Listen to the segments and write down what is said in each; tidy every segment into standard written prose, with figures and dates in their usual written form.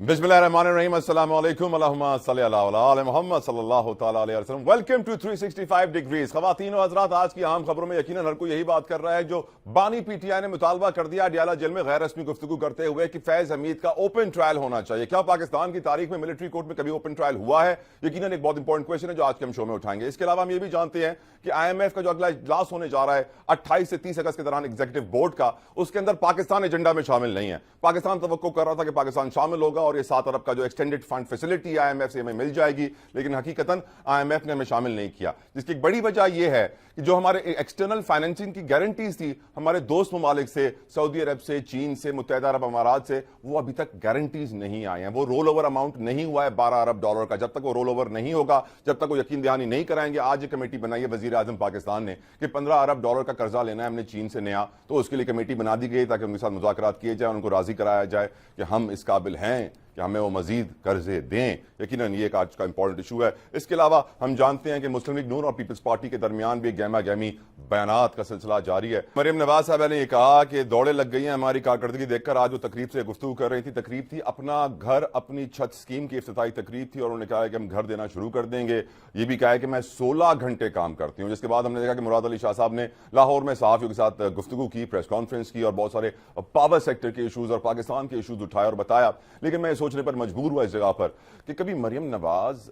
Bismillahirrahmanirrahim. Assalamu alaikum. Allahumma salli ala ali Muhammad sallallahu ta'ala alayhi wa sallam. Welcome to 365 degrees. ख़वातीन और हज़रात, आज की अहम खबरों में यकीनन हर कोई यही बात कर रहा है जो बानी पीटीआई ने मुतालबा कर दिया अडियाला जेल में गैर रस्मी गुफ्तगू करते हुए कि फैज हमीद का ओपन ट्रायल होना चाहिए। क्या पाकिस्तान की तारीख में मिलिट्री कोर्ट में कभी ओपन ट्रायल हुआ है? यकीनन एक बहुत इंपॉर्टेंट क्वेश्चन है जो आज के हम शो में उठाएंगे। इसके अलावा हम ये भी जानते हैं कि IMF का जो अगला इजलास होने जा रहा है 28 से 30 अगस्त के दौरान एग्जीक्यूटिव बोर्ड का, उसके अंदर पाकिस्तान एजेंडा में शामिल नहीं है। पाकिस्तान तवक्को कर रहा था कि पाकिस्तान शामिल होगा और ये 7 अरब का जो एक्सटेंडेड फंड फैसिलिटी IMF से हमें मिल जाएगी, लेकिन हकीकतन IMF ने हमें शामिल नहीं किया, जिसकी एक बड़ी वजह यह है कि जो हमारे एक्सटर्नल फाइनेंसिंग की गारंटीज थी हमारे दोस्त ममालिक से, सऊदी अरब से, चीन से, मुत्तहिदा अरब अमारात से, वो अभी तक गारंटीज नहीं आई हैं। वो रोल ओवर अमाउंट नहीं हुआ है 12 अरब डॉलर का। जब तक वो रोल ओवर नहीं होगा, जब तक वो यकीन दहानी नहीं कराएंगे, आज ये कमेटी बनाई है वजीर आजम पाकिस्तान ने कि 15 अरब डॉलर का कर्जा लेना है हमने चीन से नया, तो उसके लिए कमेटी बना दी गई ताकि उनके साथ मुज़ाकरात किए जाए, उनको राजी कराया जाए कि हम इस काबिल हैं कि हमें वो मजीद कर्जे दें। यकीनन ये एक आज का इंपॉर्टेंट इशू है। इसके अलावा हम जानते हैं कि मुस्लिम लीग नून और पीपल्स पार्टी के दरमियान भी गहमा गहमी बयानात का सिलसिला जारी है। मरियम नवाज साहब ने कहा कि दौड़े लग गई हैं हमारी कारकर्दगी देखकर। आज वो तकरीब से गुफ्तगू कर रही थी। तकरीब थी अपना घर अपनी छत स्कीम की इफ्तिताई तकरीब थी, और उन्होंने कहा कि हम घर देना शुरू कर देंगे। ये भी कहा है कि मैं 16 घंटे काम करती हूँ। जिसके बाद हमने देखा कि मुराद अली शाह साहब ने लाहौर में सहाफियों के साथ गुफ्तगू की, प्रेस कॉन्फ्रेंस की और बहुत सारे पावर सेक्टर के इशूज और पाकिस्तान के इशूज उठाए और बताया। लेकिन मैं सोचने पर मजबूर हुआ इस जगह पर कि कभी मरियम नवाज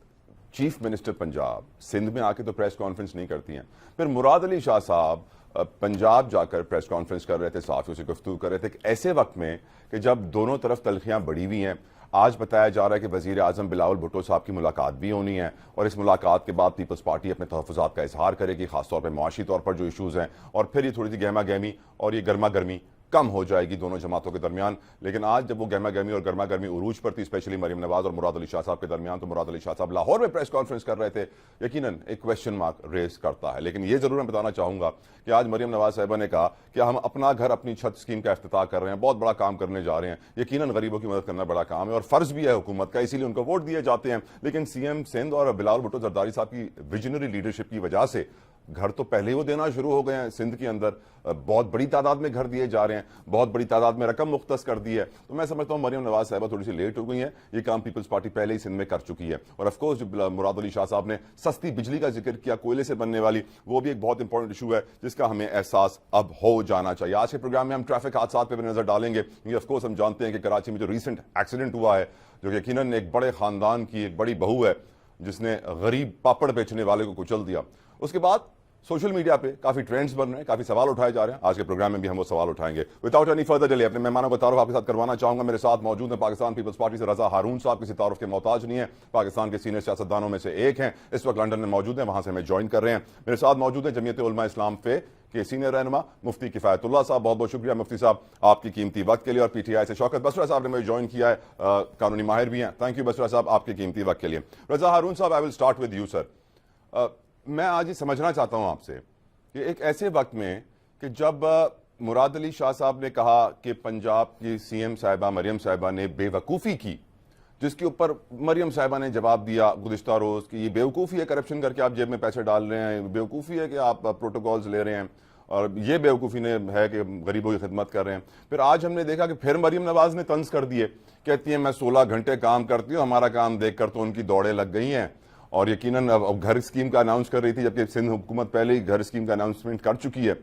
चीफ मिनिस्टर पंजाब सिंध में आके तो प्रेस कॉन्फ्रेंस नहीं करती हैं। फिर मुराद अली शाह साहब पंजाब जाकर प्रेस कॉन्फ्रेंस कर रहे थे, सहाफियों से गुफ्तगू कर रहे थे ऐसे वक्त में कि जब दोनों तरफ तलखियां बढ़ी हुई हैं। आज बताया जा रहा है कि वजीर आजम बिलावल भुट्टो साहब की मुलाकात भी होनी है, और इस मुलाकात के बाद पीपल्स पार्टी अपने तहफ़्फ़ुज़ात का इजहार करेगी, खासतौर पर मुआशी तौर पर जो इशूज़ हैं, और फिर ये थोड़ी सी गहमा गहमी और ये गर्मा गर्मी कम हो जाएगी दोनों जमातों के दरमियान। लेकिन आज जब वो गहमा गहमी और गर्मा गर्मी उरूज पर थी, स्पेशली मरियम नवाज और मुराद अली शाह साहब के दरमियान, तो मुराद अली शाह साहब लाहौर में प्रेस कॉन्फ्रेंस कर रहे थे, यकीनन एक क्वेश्चन मार्क रेस करता है। लेकिन ये जरूर मैं बताना चाहूंगा कि आज मरियम नवाज साहिबा ने कहा कि हम अपना घर अपनी छत स्कीम का इफ्तिताह कर रहे हैं, बहुत बड़ा काम करने जा रहे हैं। यकीनन गरीबों की मदद करना बड़ा काम है और फर्ज भी है हुकूमत का, इसीलिए उनको वोट दिए जाते हैं। लेकिन CM सिंध और बिलावल भुट्टो जरदारी साहब की विजनरी लीडरशिप की वजह से घर तो पहले ही वो देना शुरू हो गए हैं। सिंध के अंदर बहुत बड़ी तादाद में घर दिए जा रहे हैं, बहुत बड़ी तादाद में रकम मुख्तस कर दी है। तो मैं समझता हूँ मरियम नवाज साहिबा थोड़ी सी लेट हो गई हैं। ये काम पीपल्स पार्टी पहले ही सिंध में कर चुकी है। और ऑफकोर्स जो मुराद अली शाह साहब ने सस्ती बिजली का जिक्र किया, कोयले से बनने वाली, वो भी एक बहुत इंपॉर्टेंट इशू है जिसका हमें एहसास अब हो जाना चाहिए। आज के प्रोग्राम में हम ट्रैफिक हादसा पर भी नजर डालेंगे, क्योंकि ऑफकोर्स हम जानते हैं कि कराची में जो रिसेंट एक्सीडेंट हुआ है, जो यकीनन एक बड़े खानदान की एक बड़ी बहू है जिसने गरीब पापड़ बेचने वाले को कुचल दिया। उसके बाद सोशल मीडिया पे काफी ट्रेंड्स बन रहे हैं, काफी सवाल उठाए जा रहे हैं। आज के प्रोग्राम में भी हम वो सवाल उठाएंगे। विदाउट एनी फर्दर डिले अपने मेहमानों का तारुफ आपके साथ करवाना चाहूंगा। मेरे साथ मौजूद हैं पाकिस्तान पीपल्स पार्टी से रजा हारून साहब, किसी तारुफ के मोहताज नहीं है, पाकिस्तान के सीनियर सियासतदानों में से एक हैं, इस वक्त लंदन में मौजूद हैं, वहां से हमें ज्वाइन कर रहे हैं। मेरे साथ मौजूद हैं जमीयत उलमा इस्लाम के सीनियर रहनुमा मुफ्ती किफायतुल्लाह साहब। बहुत बहुत शुक्रिया मुफ्ती साहब आपकी कीमती वक्त के लिए। और PTI से शौकत बसरा साहब ने मुझे ज्वाइन किया है, कानूनी माहिर भी हैं। थैंक यू बसरा साहब आपके कीमती वक्त के लिए। रजा हारून साहब, I will start with you sir. मैं आज ये समझना चाहता हूं आपसे कि एक ऐसे वक्त में कि जब मुराद अली शाह साहब ने कहा कि पंजाब की CM साहिबा मरियम साहिबा ने बेवकूफ़ी की, जिसके ऊपर मरियम साहिबा ने जवाब दिया गुज़िश्ता रोज़ कि ये बेवकूफ़ी है करप्शन करके आप जेब में पैसे डाल रहे हैं, बेवकूफ़ी है कि आप प्रोटोकॉल्स ले रहे हैं, और ये बेवकूफ़ी ने है कि गरीबों की खिदमत कर रहे हैं। फिर आज हमने देखा कि फिर मरियम नवाज ने तंज कर दिए, कहती हैं मैं 16 घंटे काम करती हूँ, हमारा काम देख कर तो उनकी दौड़ें लग गई हैं। और यकीनन अब घर स्कीम का अनाउंस कर रही थी, जबकि सिंध हुकूमत पहले ही घर स्कीम का अनाउंसमेंट कर चुकी है।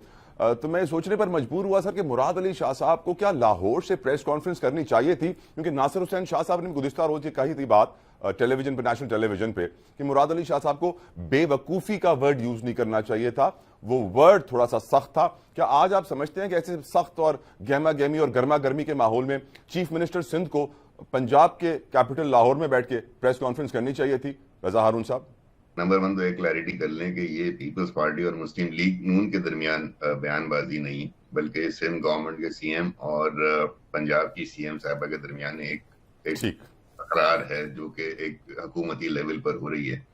तो मैं सोचने पर मजबूर हुआ सर कि मुराद अली शाह साहब को क्या लाहौर से प्रेस कॉन्फ्रेंस करनी चाहिए थी? क्योंकि नासिर हुसैन शाह साहब ने गुज़िश्ता रोज ये कही थी बात टेलीविजन पे, नेशनल टेलीविजन पे, कि मुराद अली शाह साहब को बेवकूफ़ी का वर्ड यूज नहीं करना चाहिए था, वो वर्ड थोड़ा सा सख्त था। क्या आज आप समझते हैं कि ऐसे सख्त और गहमा गहमी और गर्मा गर्मी के माहौल में चीफ मिनिस्टर सिंध को पंजाब के कैपिटल लाहौर में बैठ के प्रेस कॉन्फ्रेंस करनी चाहिए थी? रजा हारून साहब। नंबर 1 तो एक क्लैरिटी कर लें कि ये पीपल्स पार्टी और मुस्लिम लीग नून के दरमियान बयानबाजी नहीं, बल्कि सिंध गवर्नमेंट के CM और पंजाब की CM साहिबा के दरमियान एक तकरार है जो कि एक हुकूमती लेवल पर हो रही है।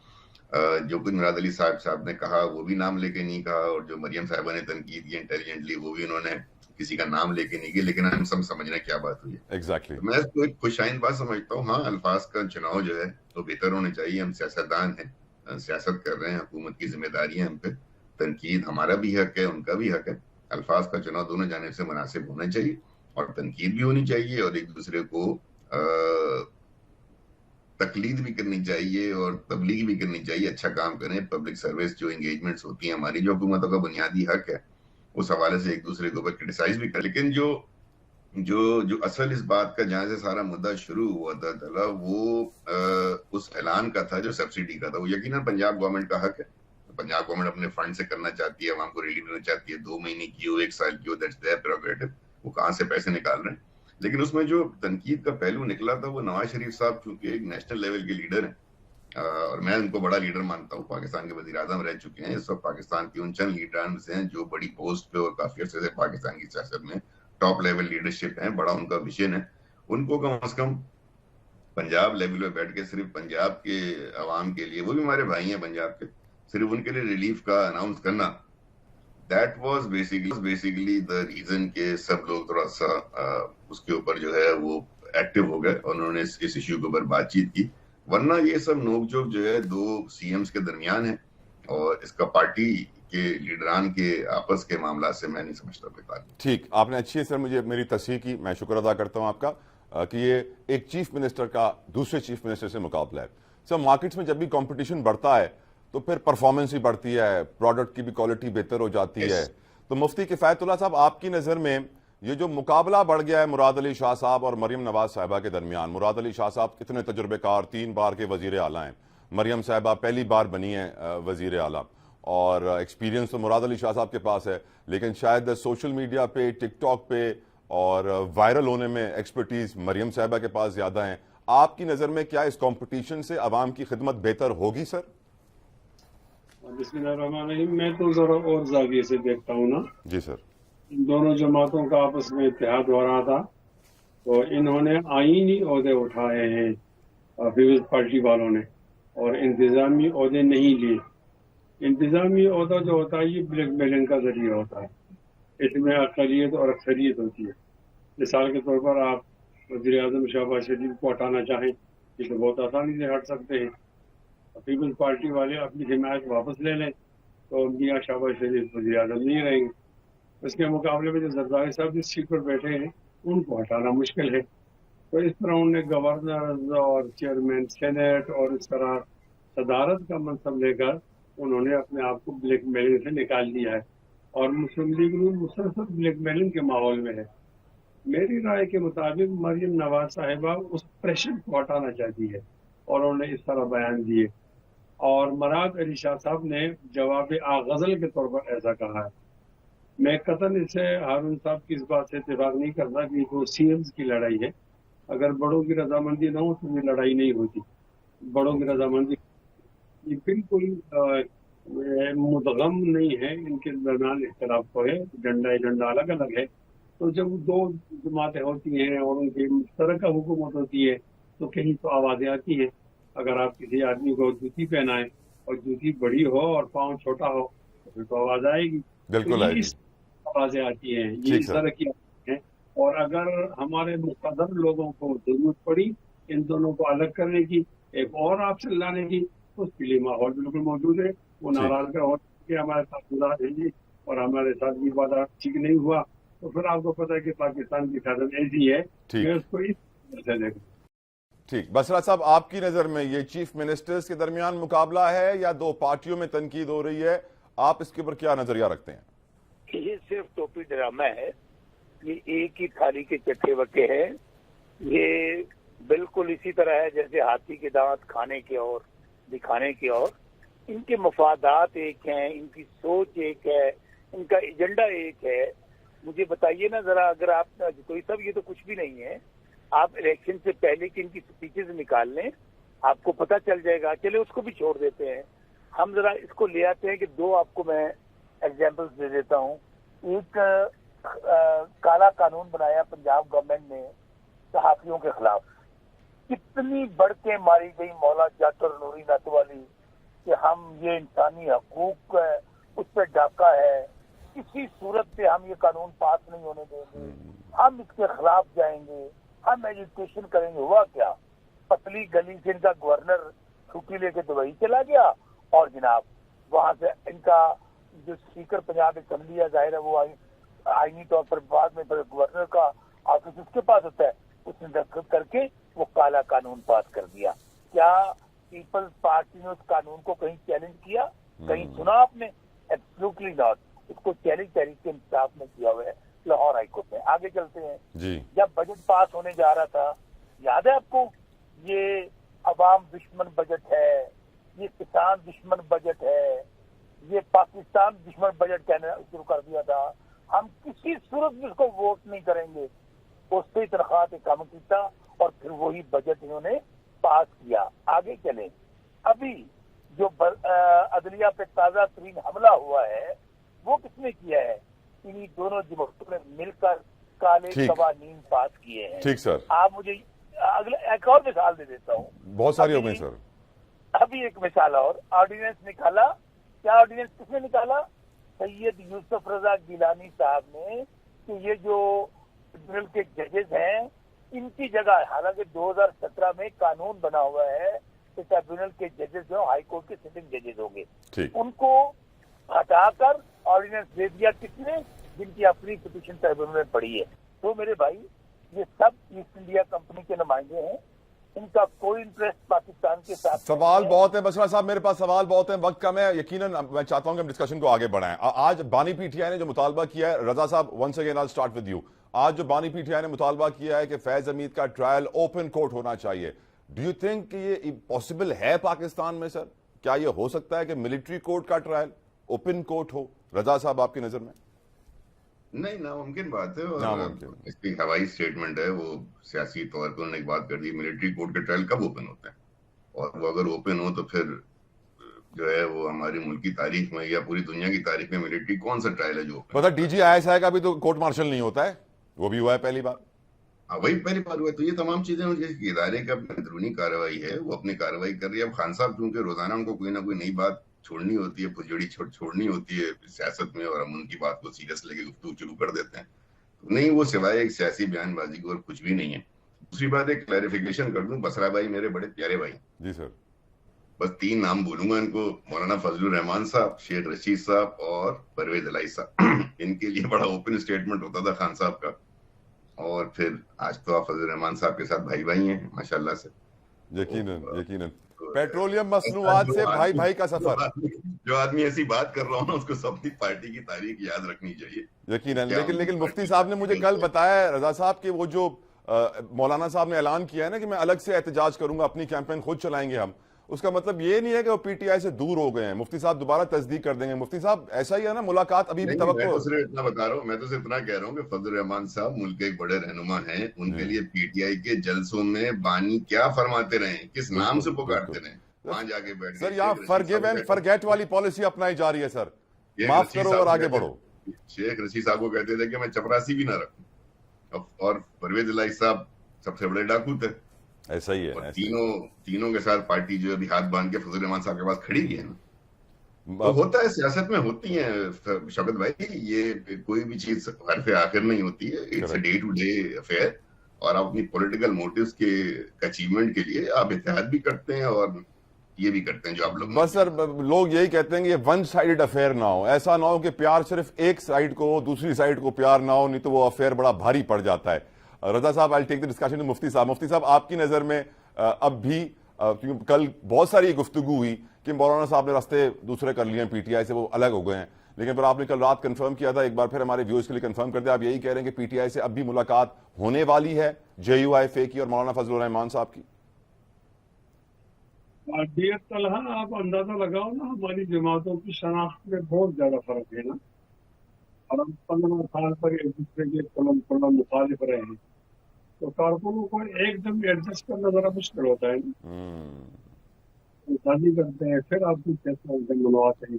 जो कुछ मुराद अली साहब ने कहा वो भी नाम लेके नहीं कहा, और जो मरियम साहिबा ने तनकीद की इंटेलिजेंटली वो भी उन्होंने किसी का नाम लेके नहीं किया, लेकिन हम सब समझ रहे हैं क्या बात हुई है। Exactly. तो मैं इसको एक खुशाइन बात समझता हूँ। हाँ, अल्फाज का चुनाव जो है तो बेहतर होने चाहिए। हम सियासतदान हैं, सियासत कर रहे हैं, हुकूमत की जिम्मेदारी है हम पे, तनकीद हमारा भी हक है, उनका भी हक है। अल्फाज का चुनाव दोनों जानिब से मुनासिब होना चाहिए और तनकीद भी होनी चाहिए, और एक दूसरे को तकलीद भी करनी चाहिए और तबलीग भी करनी चाहिए, अच्छा काम करें। पब्लिक सर्विस जो इंगेजमेंट्स होती हैं हमारी, जो हुकूमतों का बुनियादी हक है, उस हवाले से एक दूसरे के ऊपर क्रिटिसाइज भी करें। लेकिन जो जो जो असल इस बात का, जहां से सारा मुद्दा शुरू हुआ था तला, वो उस ऐलान का था जो सब्सिडी का था। वो यकीनन पंजाब गवर्नमेंट का हक है, पंजाब गवर्नमेंट अपने फंड से करना चाहती है, आवाम को रिलीफ देना चाहती है, 2 महीने की हो, 1 साल की हो, दैट्स देयर प्रेरोगेटिव, वो कहाँ से पैसे निकाल रहे हैं। लेकिन उसमें जो तनकीद का पहलू निकला था, वो नवाज शरीफ साहब चूंकि एक नेशनल लेवल के लीडर हैं, और मैं उनको बड़ा लीडर मानता हूँ, पाकिस्तान के वजीर आजम रह चुके हैं, इस वक्त पाकिस्तान के उन चंद लीडर से हैं जो बड़ी पोस्ट पे और काफी अर्से से पाकिस्तान की सियासत में टॉप लेवल लीडरशिप है, बड़ा उनका विजन है। उनको कम से कम पंजाब लेवल पे बैठ के सिर्फ पंजाब के अवाम के लिए, वो भी हमारे भाई हैं पंजाब के, सिर्फ उनके लिए रिलीफ का अनाउंस करना, that was basically the reason के सब लोग थोड़ा सा उसके ऊपर जो है वो एक्टिव हो गए और उन्होंने इस इश्यू के ऊपर बातचीत की। वरना ये सब नोकझोंक जो है 2 सीएम्स के दरमियान है और इसका पार्टी के लीडरान के आपस के मामला से मैं नहीं समझता कोई ताल्लुक। ठीक, आपने अच्छी है सर मुझे मेरी तस्हीह की, मैं शुक्र अदा करता हूं आपका कि ये एक चीफ मिनिस्टर का दूसरे चीफ मिनिस्टर से मुकाबला है। सर मार्केट्स में जब भी कंपटीशन बढ़ता है तो फिर परफॉर्मेंस भी बढ़ती है, प्रोडक्ट की भी क्वालिटी बेहतर हो जाती है। तो मुफ्ती किफायतुल्लाह साहब, आपकी नज़र में ये जो मुकाबला बढ़ गया है मुराद अली शाह साहब और मरियम नवाज साहिबा के दरमियान, मुराद अली शाह साहब कितने तजुर्बेकार, 3 बार के वजीर आला हैं, मरियम साहिबा पहली बार बनी है वजीर आला, और एक्सपीरियंस तो मुराद अली शाह साहब के पास है, लेकिन शायद सोशल मीडिया पे, टिकटॉक पे और वायरल होने में एक्सपर्टीज मरियम साहिबा के पास ज्यादा है। आपकी नज़र में क्या इस कंपटीशन से अवाम की खिदमत बेहतर होगी सर? बिस्मिल्लाहिर्रहमानिर्रहीम। मैं तो जरा और जाविये से देखता हूँ ना जी सर। इन दोनों जमातों का आपस में इत्तेहाद हो रहा था, तो इन्होंने आईनी ओहदे उठाए हैं पीपल्स पार्टी वालों ने, और इंतजामी ओहदे नहीं लिए। इंतजामी ओहदा जो होता है ये ब्लैक मेलिंग का जरिए होता है, इसमें अक़लियत और अक्सरियत होती है। मिसाल के तौर पर आप वज़ीर आज़म शहबाज शरीफ को हटाना चाहें, ये तो बहुत आसानी से हट सकते हैं। पीपल्स पार्टी वाले अपनी हिमायत वापस ले लें तो मियाँ शहबाज शरीफ वज़ीर आज़म नहीं रहेंगे। उसके मुकाबले में जो जरदारी साहब जिस सीट पर बैठे हैं उनको हटाना मुश्किल है। तो इस तरह उन्होंने गवर्नर और चेयरमैन सेनेट और इस तरह सदारत का मनसब लेकर उन्होंने अपने आप को ब्लैक मेलिंग से निकाल दिया है, और मुस्लिम लीग नून मुसलसल ब्लैक मेलिंग के माहौल में है। मेरी राय के मुताबिक मरियम नवाज साहिबा उस प्रेशर को हटाना चाहती है और उन्होंने इस तरह बयान दिए, और मुराद अली शाह साहब ने जवाब गजल के तौर पर ऐसा कहा है। मैं कतन इससे हारून साहब की इस बात से इत्तेफाक नहीं करता कि वो सीएम्स की लड़ाई है। अगर बड़ों की रजामंदी ना हो तो ये लड़ाई नहीं होती। बड़ों की रजामंदी ये बिल्कुल मुदगम नहीं है, इनके दरमियान इख्तलाफ तो है, एजेंडा अलग अलग है। तो जब 2 जमातें होती हैं और उनकी मुश्तरका हुकूमत होती है तो कहीं तो आवाज़ें आती हैं। अगर आप किसी आदमी को जूती पहनाएं और जूती बड़ी हो और पाँव छोटा हो तो फिर तो आवाज़ आएगी। बिल्कुल तो आएगी, आवाज़ें आती हैं, ये इस तरह की हैं। और अगर हमारे मुक़द्दर लोगों को जरूरत पड़ी इन दोनों को अलग करने की, एक और ऑप्शन लाने की, तो उसके लिए माहौल बिल्कुल मौजूद है। वो नाराज हो कि हमारे साथ गुजार भेजी और हमारे साथ भी वादा ठीक नहीं हुआ, तो फिर आपको पता है कि पाकिस्तान की सियासत ऐसी है, मैं उसको इस तरह से देखूं। ठीक, बसरा साहब, आपकी नजर में ये चीफ मिनिस्टर्स के दरमियान मुकाबला है या 2 पार्टियों में तनकीद हो रही है? आप इसके ऊपर क्या नजरिया रखते हैं? ये सिर्फ टोपी ड्रामा है, ये एक ही थाली के चट्टे बट्टे हैं। ये बिल्कुल इसी तरह है जैसे हाथी के दांत खाने के और दिखाने के और। इनके मफादात एक हैं, इनकी सोच एक है, इनका एजेंडा एक है। मुझे बताइए ना जरा, अगर आप कोई सब ये तो कुछ भी नहीं है, आप इलेक्शन से पहले की इनकी स्पीचेस निकाल लें, आपको पता चल जाएगा। चले उसको भी छोड़ देते हैं, हम जरा इसको ले आते हैं कि 2 आपको मैं एग्जाम्पल्स दे देता हूँ। एक काला कानून बनाया पंजाब गवर्नमेंट ने सहाफियों के खिलाफ, कितनी बढ़ के मारी गई मौला जट और नूरी नत वाली कि हम ये इंसानी हकूक उस पर डाका है, किसी सूरत पे हम ये कानून पास नहीं होने देंगे, हम इसके खिलाफ जाएंगे, हम एजुकेशन करेंगे। हुआ क्या, पतली गली से इनका गवर्नर छुट्टी लेके दुबई चला गया और जनाब वहां से इनका जो स्पीकर पंजाब असेंबली है, जाहिर है वो आईनी तौर पर बाद में गवर्नर का ऑफिस उसके पास होता है, उसने दस्तखत करके वो काला कानून पास कर दिया। کیا پیپلز پارٹی نے اس قانون کو کہیں چیلنج کیا؟ کہیں سنا آپ نے؟ Absolutely not. اس کو چیلنج تحریک انصاف نے کیا ہوا ہے لاہور ہائی کورٹ میں. آگے چلتے ہیں. جی جب بجٹ پاس ہونے جا رہا تھا، یاد ہے آپ کو، یہ عوام دشمن بجٹ ہے، یہ کسان دشمن بجٹ ہے، یہ پاکستان دشمن بجٹ کہنا شروع کر دیا تھا. ہم کسی صورت میں اس کو ووٹ نہیں کریں گے. اس سے تنخواہ سے کم کیتا اور پھر وہی بجٹ انہوں نے پاس کیا. آگے چلیں. ابھی جو عدلیہ پہ تازہ ترین حملہ ہوا ہے وہ کس نے کیا ہے؟ انہی دونوں جماعتوں نے مل کر کالے قوانین پاس کیے ہیں. ٹھیک سر. آپ مجھے اگلے ایک اور مثال دے دیتا ہوں. بہت ساری ہو گئی سر. ابھی ایک مثال اور، آرڈیننس نکالا. کیا آرڈیننس کس نے نکالا؟ سید یوسف رضا گیلانی صاحب نے، کہ یہ جو ٹریبونل کے ججز ہیں ان کی جگہ، حالانکہ 2017 میں قانون بنا ہوا ہے کہ ٹریبونل کے ججز جو ہائی کورٹ کے سٹنگ ججز ہوں گے، ان کو ہٹا کر آرڈیننس دے دیا کس نے؟ جن کی اپنی پٹیشن ٹریبونل میں پڑی ہے. تو میرے بھائی یہ سب ایسٹ انڈیا کمپنی کے نمائندے ہیں، ان کا کوئی انٹرسٹ پاکستان کے ساتھ. سوال بہت ہے بسرا صاحب، میرے پاس سوال بہت ہیں، وقت کم ہے. یقیناً میں چاہتا ہوں کہ ہم ڈسکشن کو آگے بڑھائیں. آج بانی پی ٹی آئی نے جو مطالبہ کیا ہے، رضا صاحب once again I'll start with you. آج جو بانی پی ٹی آئی نے مطالبہ کیا ہے کہ فیض حمید کا ٹرائل اوپن کورٹ ہونا چاہیے، ڈو یو تھنک کہ یہ پاسبل ہے پاکستان میں سر؟ کیا یہ ہو سکتا ہے کہ ملٹری کورٹ کا ٹرائل اوپن کورٹ ہو؟ رضا صاحب آپ کی نظر میں؟ نہیں، ناممکن بات ہے. اور اس کی ہوائی اسٹیٹمنٹ ہے، وہ سیاسی طور پر انہوں نے ایک بات کر دی، ملٹری کورٹ کے ٹرائل کب اوپن ہوتے ہیں؟ اور وہ اگر اوپن ہو تو پھر جو ہے وہ ہماری ملک کی تاریخ میں یا پوری دنیا کی تاریخ میں ملٹری کون سا ٹرائل ہے جو پتہ D G I S I کا بھی تو کورٹ مارشل نہیں ہوتا ہے، وہ بھی ہوا ہے پہلی بار. وہی پہلی بار ہوا ہے. تو یہ تمام چیزیں ادارے کا اندرونی کارروائی ہے، وہ اپنی کارروائی کر رہی ہے. اب خان صاحب چونکہ روزانہ ان کو کوئی نہ کوئی نئی بات چھوڑنی ہوتی ہے، پھجڑی چھوڑنی ہوتی ہے سیاست میں، اور ہم ان کی بات کو سیریس لے کے گفتگو شروع کر دیتے ہیں. نہیں، وہ سوائے ایک سیاسی بیان بازی کو اور کچھ بھی نہیں ہے. دوسری بات ایک کلیریفیکیشن کر دوں، بسرا بھائی میرے بڑے پیارے بھائی. جی سر. بس 3 نام بولوں گا ان کو، مولانا فضل الرحمان صاحب، شیخ رشید صاحب اور پرویز الہی صاحب. ان کے لیے بڑا اوپن اسٹیٹمنٹ ہوتا تھا خان صاحب کا، اور پھر آج تو آپ فضل الرحمان صاحب کے ساتھ بھائی بھائی ہیں ماشاءاللہ سے. یقیناً پیٹرولیم مصنوعات سے بھائی بھائی کا سفر. جو آدمی ایسی بات کر رہا ہوں نا، اس کو سب اپنی پارٹی کی تاریخ یاد رکھنی چاہیے. یقیناً. لیکن مفتی صاحب نے مجھے کل بتایا رضا صاحب کہ وہ جو مولانا صاحب نے اعلان کیا ہے نا کہ میں الگ سے احتجاج کروں گا، اپنی کیمپین خود چلائیں گے ہم، اس کا مطلب یہ نہیں ہے کہ وہ پی ٹی آئی سے دور ہو گئے ہیں. مفتی صاحب دوبارہ تصدیق کر دیں گے. مفتی صاحب ایسا ہی ہے نا، ملاقات ابھی بھی توقع؟ میں تو صرف اتنا بتا رہا ہوں، میں تو صرف اتنا کہہ رہا ہوں کہ فضل الرحمان صاحب ملک کے ایک بڑے رہنما ہیں. ان کے لیے پی ٹی آئی کے جلسوں میں بانی کیا فرماتے رہے، کس نام سے پکارتے رہے، وہاں جا کے بیٹھ سر یہاں فرگیو اینڈ فرگیٹ والی پالیسی اپنائی جا رہی ہے سر. معاف کرو اور آگے بڑھو. شیخ رشید صاحب کو کہتے تھے کہ میں چپراسی بھی نہ رکھوں، اور پرویز الہی صاحب سب سے بڑے ڈاکو تھے. ایسا ہی ہے. اور تینوں کے ساتھ پارٹی جو ابھی ہاتھ باندھ کے فضل الرحمان صاحب کے پاس کھڑی بھی ہے نا. تو ہوتا ہے، سیاست میں ہوتی ہیں شوکت بھائی، یہ کوئی بھی چیز حرف آخر نہیں ہوتی ہے. It's a day to day affair, اور آپ اپنی پولیٹیکل موٹیوز کے اچیومنٹ کے لیے آپ اتحاد بھی کرتے ہیں اور یہ بھی کرتے ہیں جو آپ لوگ. بس سر لوگ یہی کہتے ہیں کہ یہ ون سائیڈڈ افیئر نہ ہو، ایسا نہ ہو کہ پیار صرف ایک سائیڈ کو، دوسری سائیڈ کو پیار نہ ہو، نہیں تو وہ افیئر بڑا بھاری پڑ جاتا ہے. رضا صاحب آئی ٹیک دی ڈسکشن ٹو مفتی صاحب آپ کی نظر میں اب بھی، کیونکہ کل بہت ساری گفتگو ہوئی کہ مولانا صاحب نے راستے دوسرے کر لیے ہیں پی ٹی آئی سے، وہ الگ ہو گئے ہیں، لیکن پھر آپ نے کل رات کنفرم کیا تھا، ایک بار پھر ہمارے ویورز کے لیے کنفرم کر دیا، آپ یہی کہہ رہے ہیں کہ پی ٹی آئی سے اب بھی ملاقات ہونے والی ہے جے یو آئی فے کی اور مولانا فضل الرحمان صاحب کی؟ ڈیئر طلحہ، آپ اندازہ لگاؤ نا، ہماری جماعتوں کی شناخت میں بہت زیادہ فرق ہے نا، اور ہم 15 سال پر ایک دوسرے کے قلم مخالف رہے ہیں، تو کارکنوں کو ایک دم ایڈجسٹ کرنا ذرا مشکل ہوتا ہے نا. شادی کرتے ہیں پھر آپ کو فیصلہ منواتے ہیں.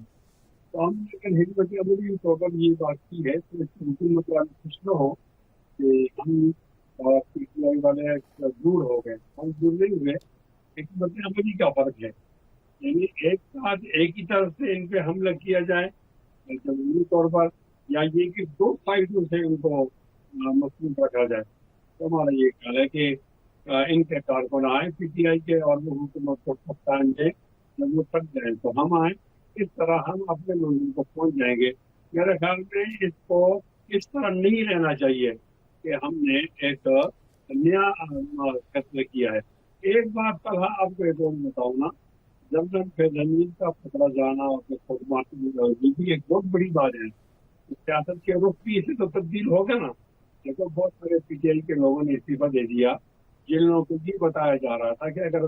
تو ہم لیکن حکمت عملی طور پر یہ بات کی ہے کہ حکومت والے خوش نہ ہو کہ ہم پی ٹی آئی والے دور ہو گئے. ہم دور نہیں ہوئے، حکمت عملی کا فرق ہے. یعنی ایک ساتھ ایک ہی طرف سے ان پہ حملہ کیا جائے جمہوری طور پر، یا یہ کہ دو سائڈوں سے ان کو مصروف رکھا جائے. تو ہمارا یہ خیال ہے کہ ان کے کارکن آئیں پی ٹی آئی کے اور وہ حکومت کو پھٹکائیں گے، جب وہ تھک جائیں تو ہم آئیں. اس طرح ہم اپنے منزل کو پہنچ جائیں گے. میرے خیال میں اس کو اس طرح نہیں رہنا چاہیے کہ ہم نے ایک نیا فیصلہ کیا ہے. एक बात कल आपको एक और बताऊँ ना, जब जमीन का पकड़ा जाना और ये भी एक बहुत बड़ी बात है। सियासत के रुख भी इसे तो तब्दील हो गया ना। देखो बहुत सारे पीटीआई के लोगों ने इस्तीफा दे दिया, जिन लोगों को ये बताया जा रहा था कि अगर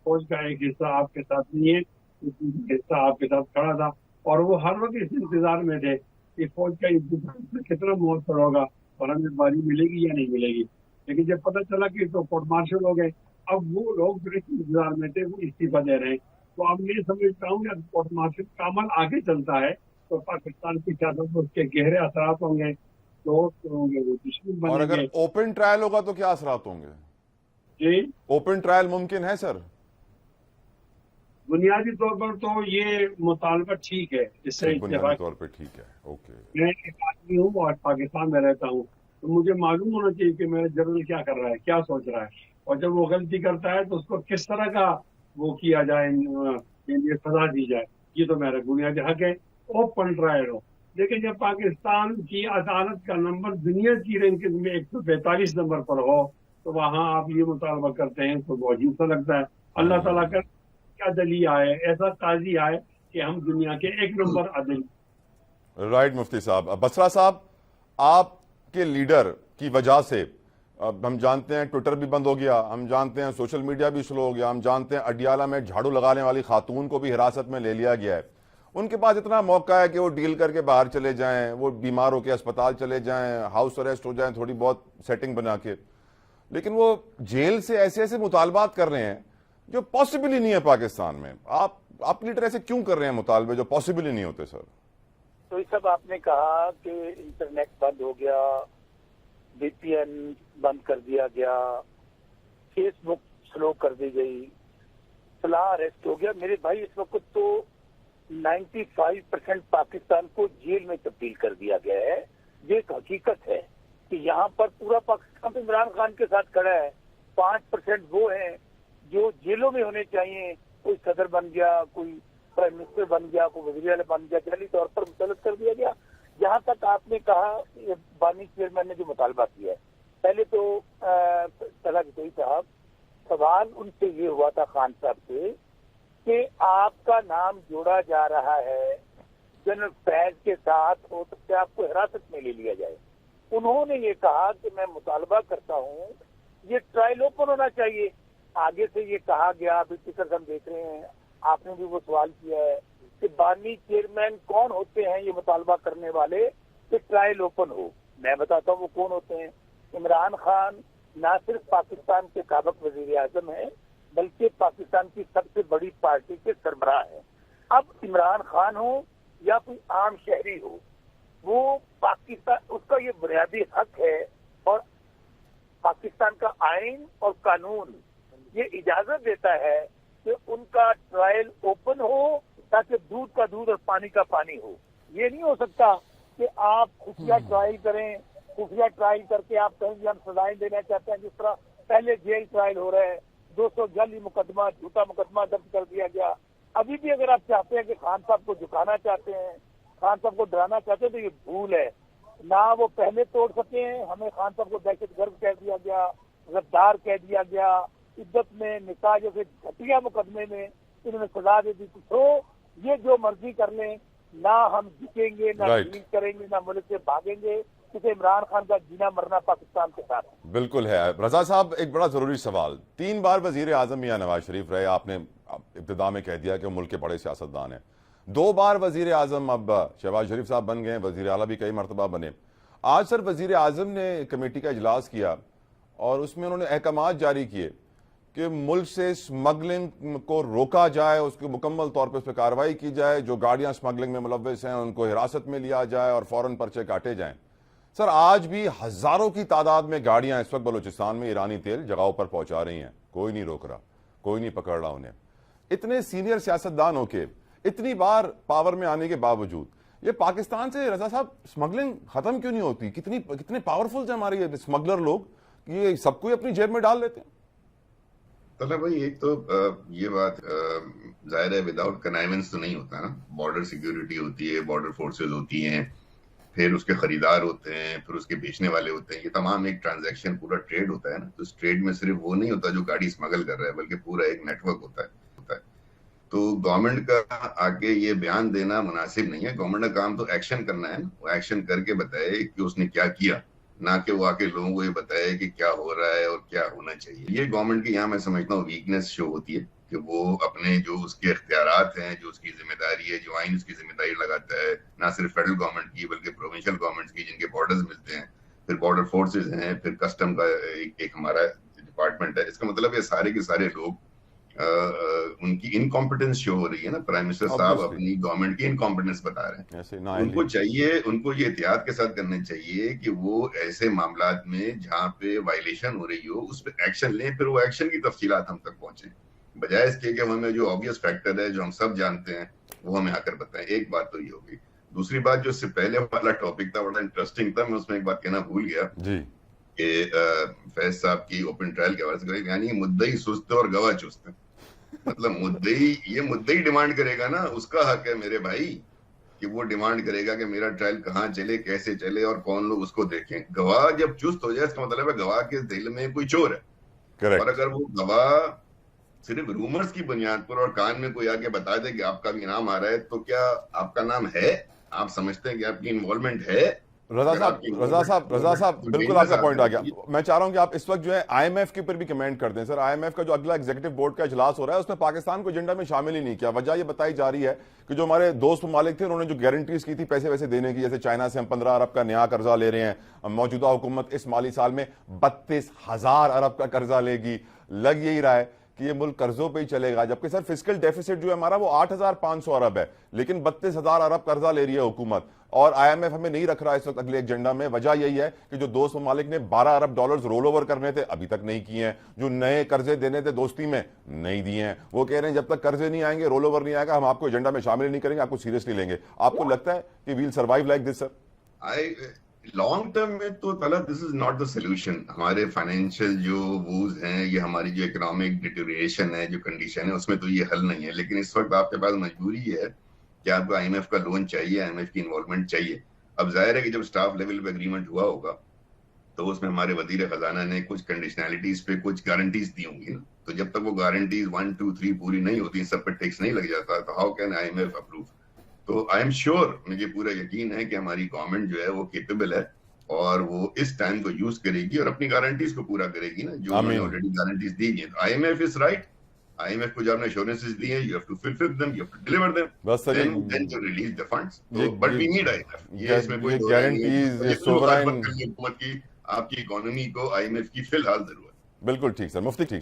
फौज का एक हिस्सा आपके साथ नहीं है तो दूसरा हिस्सा आपके साथ खड़ा था, और वो हर वक्त इस इंतजार में थे कि फौज का इंतजार कितना मुअत्तर होगा और हमें बारी मिलेगी या नहीं मिलेगी। लेकिन जब पता चला कि तो कोर्ट मार्शल हो गए, अब वो लोग जो इस इंतजार में थे वो इस्तीफा दे रहे हैं। तो अब मैं समझता हूँ कि कोर्ट मार्शल का अमल आगे चलता है तो पाकिस्तान की सियासत में उसके गहरे असरात होंगे, लोग होंगे वो दुश्मन और अगर बनेंगे। ओपन ट्रायल होगा तो क्या असरात होंगे? जी, ओपन ट्रायल मुमकिन है सर? बुनियादी तौर पर तो ये मुतालबा ठीक है, इससे बुनियादी तौर पे ठीक है, ओके। मैं एक आदमी हूँ और पाकिस्तान में रहता हूँ, तो मुझे मालूम होना चाहिए कि मेरा जनरल क्या कर रहा है, क्या सोच रहा है, और जब वो गलती करता है तो उसको किस तरह का वो किया जाए, ये सजा दी जाए। ये तो मेरा बुनियादी हक है। ओपन ट्रायल हो, लेकिन जब पाकिस्तान की अदालत का नंबर दुनिया की रैंकिंग में 145 नंबर पर हो तो वहाँ आप ये मुतालबा करते हैं तो बहुत अजीब सा लगता है। अल्लाह ताला का क्या दली आए, ऐसा काजी आए कि हम दुनिया के एक नंबर अदल। राइट मुफ्ती साहब। बसरा साहब, आपके लीडर की वजह से अब हम जानते हैं ट्विटर भी बंद हो गया, हम जानते हैं सोशल मीडिया भी स्लो हो गया, हम जानते हैं अडियाला में झाड़ू लगाने वाली खातून को भी हिरासत में ले लिया गया है। उनके पास इतना मौका है कि वो डील करके बाहर चले जाएं, वो बीमार होकर अस्पताल चले जाएं, हाउस अरेस्ट हो जाएं थोड़ी बहुत सेटिंग बना के, लेकिन वो जेल से ऐसे ऐसे मुतालबात कर रहे हैं जो पॉसिबल ही नहीं है पाकिस्तान में। आप लीडर ऐसे क्यों कर रहे हैं मुतालबे जो पॉसिबल ही नहीं होते सर? तो ये सब आपने कहा कि इंटरनेट बंद हो गया, वीपीएन बंद कर दिया गया, फेसबुक स्लो कर दी गई, फलां अरेस्ट हो गया। मेरे भाई इस वक्त तो 95% पाकिस्तान को जेल में तब्दील कर दिया गया है। ये एक हकीकत है कि यहाँ पर पूरा पाकिस्तान इमरान खान के साथ खड़ा है। 5% वो हैं जो जेलों में होने चाहिए। कोई सदर बन गया, कोई प्राइम मिनिस्टर बन गया, कोई वज़ीर आला बन गया, जाली तौर पर मुतल्लक कर दिया गया। जहाँ तक आपने कहा ये बानी चेयरमैन ने जो मुतालबा किया है, पहले तो तलाक़ी साहब सवाल उनसे ये हुआ था खान साहब से कि आपका नाम जोड़ा जा रहा है जनरल फैज के साथ, हो सकता है आपको हिरासत में ले लिया जाए। उन्होंने ये कहा कि मैं मुतालबा करता हूँ ये ट्रायल ओपन होना चाहिए। आगे से ये कहा गया, अभी टिकट हम देख रहे हैं, आपने भी वो सवाल किया है कि बानी चेयरमैन कौन होते हैं ये मुतालबा करने वाले कि ट्रायल ओपन हो। मैं बताता हूँ वो कौन होते हैं। इमरान खान ना सिर्फ पाकिस्तान के साबिक वजीर आजम है बल्कि पाकिस्तान की सबसे बड़ी पार्टी के सरबराह है। अब इमरान खान हो या कोई आम शहरी हो, वो पाकिस्तान उसका ये बुनियादी हक है और पाकिस्तान का आइन और कानून ये इजाजत देता है कि उनका ट्रायल ओपन हो ताकि दूध का दूध और पानी का पानी हो। ये नहीं हो सकता कि आप खुफिया ट्रायल करें, खुफिया ट्रायल करके आप कहेंगे हम सजाएं देना चाहते हैं। जिस तरह पहले जेल ट्रायल हो रहा है, 200 जाली मुकदमा, झूठा मुकदमा दर्ज कर दिया गया। अभी भी अगर आप चाहते हैं कि खान साहब को झुकाना चाहते हैं, खान साहब को डराना चाहते हैं, तो ये भूल है। ना वो पहले तोड़ सके हैं, हमें खान साहब को दहशतगर्द कह दिया गया, गद्दार कह दिया गया, इज्जत में निकाह जैसे घटिया मुकदमे में इन्होंने सजा दे दी। तो ये जो मर्जी कर लें, ना हम झुकेंगे, ना डील करेंगे, ना मुल्क से भागेंगे, क्योंकि इमरान खान का जीना मरना पाकिस्तान के साथ है। बिल्कुल है। रजा साहब, एक बड़ा जरूरी सवाल, 3 बार वजीर आजम मियां नवाज शरीफ रहे, आपने इब्तिदा में कह दिया कि वो मुल्क के बड़े सियासतदान हैं। 2 बार वजीर आजम अब शहबाज शरीफ साहब बन गए, वजीर आला भी कई मरतबा बने। आज सर वजीर आजम ने कमेटी का इजलास किया और उसमें उन्होंने अहकामात जारी किए कि मुल्क से स्मगलिंग को रोका जाए, उसकी मुकम्मल तौर पर उस पर कार्रवाई की जाए, जो गाड़ियां स्मगलिंग में मुलव्वस हैं उनको हिरासत में लिया जाए और फौरन पर्चे काटे जाएं। सर आज भी हजारों की तादाद में गाड़ियां इस वक्त बलूचिस्तान में ईरानी तेल जगहों पर पहुंचा रही हैं, कोई नहीं रोक रहा, कोई नहीं पकड़ रहा उन्हें। इतने सीनियर सियासतदान होके, इतनी बार पावर में आने के बावजूद ये पाकिस्तान से रजा साहब स्मगलिंग खत्म क्यों नहीं होती? कितने पावरफुल है हमारे ये स्मगलर लोग, ये सबको अपनी जेब में डाल लेते हैं। तला भाई, एक तो ये बात जाहिर है विदाउट कनाइवेंस तो नहीं होता ना। बॉर्डर सिक्योरिटी होती है, बॉर्डर फोर्सेस होती हैं, پھر اس کے خریدار ہوتے ہیں، پھر اس کے بیچنے والے ہوتے ہیں. یہ تمام ایک ٹرانزیکشن پورا ٹریڈ ہوتا ہے نا. تو اس ٹریڈ میں صرف وہ نہیں ہوتا جو گاڑی اسمگل کر رہا ہے، بلکہ پورا ایک نیٹ ورک ہوتا ہے. تو گورنمنٹ کا آگے یہ بیان دینا مناسب نہیں ہے. گورنمنٹ کا کام تو ایکشن کرنا ہے نا. وہ ایکشن کر کے بتائے کہ اس نے کیا کیا، نہ کہ وہ آ کے لوگوں کو یہ بتائے کہ کیا ہو رہا ہے اور کیا ہونا چاہیے. یہ گورنمنٹ کی یہاں میں سمجھتا ہوں ویکنیس شو ہوتی ہے کہ وہ اپنے جو اس کے اختیارات ہیں، جو اس کی ذمہ داری ہے، جو آئین اس کی ذمہ داری لگاتا ہے، نہ صرف فیڈرل گورنمنٹ کی بلکہ پروونشل گورنمنٹس کی، جن کے بارڈرز ملتے ہیں، پھر بارڈر فورسز ہیں، پھر کسٹم کا ایک ہمارا ڈپارٹمنٹ ہے. اس کا مطلب یہ سارے کے سارے لوگ ان کی انکمپٹنس شو ہو رہی ہے نا. پرائم منسٹر صاحب اپنی گورنمنٹ کی انکمپٹنس بتا رہے ہیں. ان کو چاہیے، ان کو یہ احتیاط کے ساتھ کرنا چاہیے کہ وہ ایسے معاملات میں جہاں پہ وائلیشن ہو رہی ہو اس پہ ایکشن لیں، پھر وہ ایکشن کی تفصیلات ہم تک پہنچیں، بجائے اس کے کہ ہمیں جو آبویس فیکٹر ہے جو ہم سب جانتے ہیں وہ ہمیں آ کر بتائیں. ایک بات تو یہ ہوگی. دوسری بات جو اس سے پہلے والا ٹاپک تھا بڑا انٹرسٹنگ تھا، میں اس میں ایک بات کہنا بھول گیا کہ فیض صاحب کی اوپن ٹرائل کے حوالے سے، یعنی مدعی سست اور گواہ چست. مطلب مدعی ڈیمانڈ کرے گا نا، اس کا حق ہے میرے بھائی کہ وہ ڈیمانڈ کرے گا کہ میرا ٹرائل کہاں چلے، کیسے چلے اور کون لوگ اس کو دیکھیں. گواہ جب چست ہو جائے اس کا مطلب ہے گواہ کے دل میں کوئی چور ہے. اور اگر وہ گواہ صرف رومرز کی بنیاد پر اور کان میں کوئی آ کے بتا دے کہ آپ کا بھی نام آ رہا ہے، تو کیا آپ کا نام ہے؟ آپ سمجھتے ہیں کہ آپ کی انوالومنٹ ہے؟ رضا صاحب بالکل آپ کا پوائنٹ آ گیا. میں چاہ رہا ہوں کہ آپ اس وقت جو ہے آئی ایم ایف کے اوپر بھی کمنٹ کر دیں. سر آئی ایم ایف کا جو اگلا ایگزیکٹو بورڈ کا اجلاس ہو رہا ہے اس میں پاکستان کو ایجنڈا میں شامل ہی نہیں کیا. وجہ یہ بتائی جا رہی ہے کہ جو ہمارے دوست ممالک تھے انہوں نے جو گارنٹیز کی تھی پیسے ویسے دینے کی، جیسے چائنا سے ہم 15 ارب کا نیا قرضہ لے رہے ہیں، موجودہ حکومت اس مالی سال میں 32,000 ارب کا قرضہ لے گی. لگ یہی رہا ہے کہ یہ ملک قرضوں پہ ہی چلے گا، جبکہ سر فسکل ڈیفیسٹ جو ہے ہمارا وہ 8,500 ارب ہے، لیکن 32,000 ارب قرضہ لے رہی ہے حکومت. اور آئی ایم ایف ہمیں نہیں رکھ رہا اس وقت اگلے ایجنڈا میں. وجہ یہی ہے کہ جو دوست ممالک نے 12 ارب ڈالرز رول اوور کرنے تھے ابھی تک نہیں کیے ہیں، جو نئے قرضے دینے تھے دوستی میں نہیں دیے ہیں. وہ کہہ رہے ہیں جب تک قرضے نہیں آئیں گے، رول اوور نہیں آئے گا، ہم آپ کو ایجنڈا میں شامل نہیں کریں گے، آپ کو سیریسلی لیں گے. آپ کو لگتا ہے کہ we'll survive like this sir? Long term میں تو طلب this is not the solution. ہمارے فائنینشیل جو ووز ہیں، یہ ہماری جو اکنامک ڈیٹیریشن ہے، جو کنڈیشن ہے، اس میں تو یہ حل نہیں ہے. لیکن اس وقت آپ کے پاس مجبوری ہے کہ آپ کو آئی ایم ایف کا لون چاہیے، آئی ایم ایف کی انوالومنٹ چاہیے. اب ظاہر ہے کہ جب سٹاف لیول پہ اگریمنٹ ہوا ہوگا تو اس میں ہمارے وزیر خزانہ نے کچھ کنڈیشنلٹیز پہ کچھ گارنٹیز دی ہوں گی نا. تو جب تک وہ گارنٹیز 1 2 3 پوری نہیں ہوتی، سب پہ ٹیکس نہیں لگ جاتا، تو how can I M F approve? تو آئی ایم شیور، مجھے پورا یقین ہے کہ ہماری گورنمنٹ جو ہے وہ کیپیبل ہے اور وہ اس ٹائم کو یوز کرے گی اور اپنی گارنٹیز کو پورا کرے گی نا، جو انہوں نے آلریڈی گارنٹیز دی ہیں. I M F is right. I M F کو جو آپ نے ایشورنسز دی ہیں، you have to fulfil them, you have to deliver them, then to release the funds. But we need I M F. یہ اس میں کوئی گارنٹیز، یہ سوورائن حکومت کی، آپ کی اکانومی کو آئی ایم ایف کی فی الحال ضرورت. بالکل ٹھیک سر.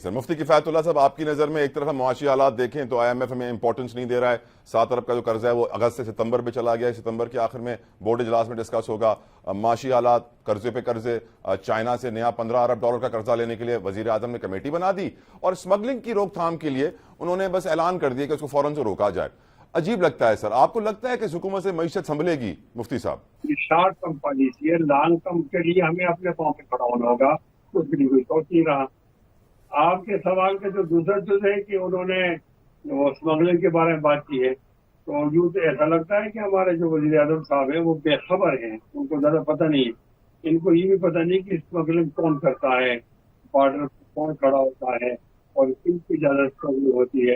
مفتی کفایت اللہ صاحب، آپ کی نظر میں ایک طرف ہم معاشی حالات دیکھیں تو آئی ایم ایف ہمیں امپورٹنس نہیں دے رہا ہے. 7 ارب کا جو قرضہ ہے وہ اگست سے ستمبر پہ چلا گیا ہے. ستمبر کے آخر میں بورڈ اجلاس میں ڈسکس ہوگا. معاشی حالات، قرضے پہ قرضے، چائنا سے نیا 15 ارب ڈالر کا قرضہ لینے کے لیے وزیر اعظم نے کمیٹی بنا دی اور اسمگلنگ کی روک تھام کے لیے انہوں نے بس اعلان کر دیا کہ اس کو فوراً سے روکا جائے. عجیب لگتا ہے سر. آپ کو لگتا ہے کہ اس حکومت سے معیشت سنبھلے گی مفتی صاحب؟ یہ شارٹ ٹرم پالیسی ہے. لانگ ٹرم کے لیے ہمیں اپنے پاؤں پہ کھڑا ہونا ہوگا. اس کے لیے کوئی سوچ نہیں رہا. آپ کے سوال کا جو دوسرا جز ہے کہ انہوں نے وہ اسمگلنگ کے بارے میں بات کی ہے، تو یوں تو ایسا لگتا ہے کہ ہمارے جو وزیر اعظم صاحب ہیں وہ بے خبر ہیں. ان کو زیادہ پتہ نہیں ہے. ان کو یہ بھی پتہ نہیں کہ اسمگلنگ کون کرتا ہے، بارڈر کون کھڑا ہوتا ہے اور کن کی زیادہ اسمگلنگ ہوتی ہے.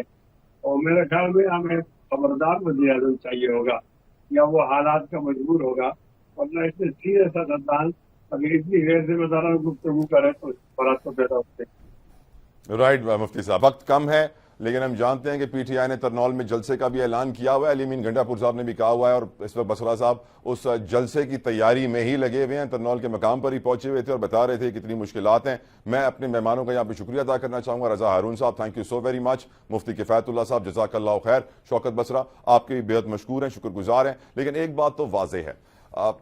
اور میرے خیال میں ہمیں خبردار وزیر اعظم چاہیے ہوگا یا وہ حالات کا مجبور ہوگا، ورنہ اس میں سیدھے سیاستدان اگر اتنی غیر ذمہ دارانہ گفتگو کرے تو برات کو پیدا ہوتے ہیں. رائٹ مفتی صاحب، وقت کم ہے لیکن ہم جانتے ہیں کہ پی ٹی آئی نے ترنول میں جلسے کا بھی اعلان کیا ہوا ہے. علی امین گنڈا پور صاحب نے بھی کہا ہوا ہے اور اس وقت بسرا صاحب اس جلسے کی تیاری میں ہی لگے ہوئے ہیں. ترنول کے مقام پر ہی پہنچے ہوئے تھے اور بتا رہے تھے کتنی مشکلات ہیں. میں اپنے مہمانوں کا یہاں پہ شکریہ ادا کرنا چاہوں گا. Raza Haroon Sahab, thank you so very much. Mufti Kifayat Ullah صاحب، جزاک اللہ خیر. شوکت بسرا، آپ کے بھی بے حد مشکور ہیں، شکر گزار ہیں. لیکن ایک بات تو واضح ہے،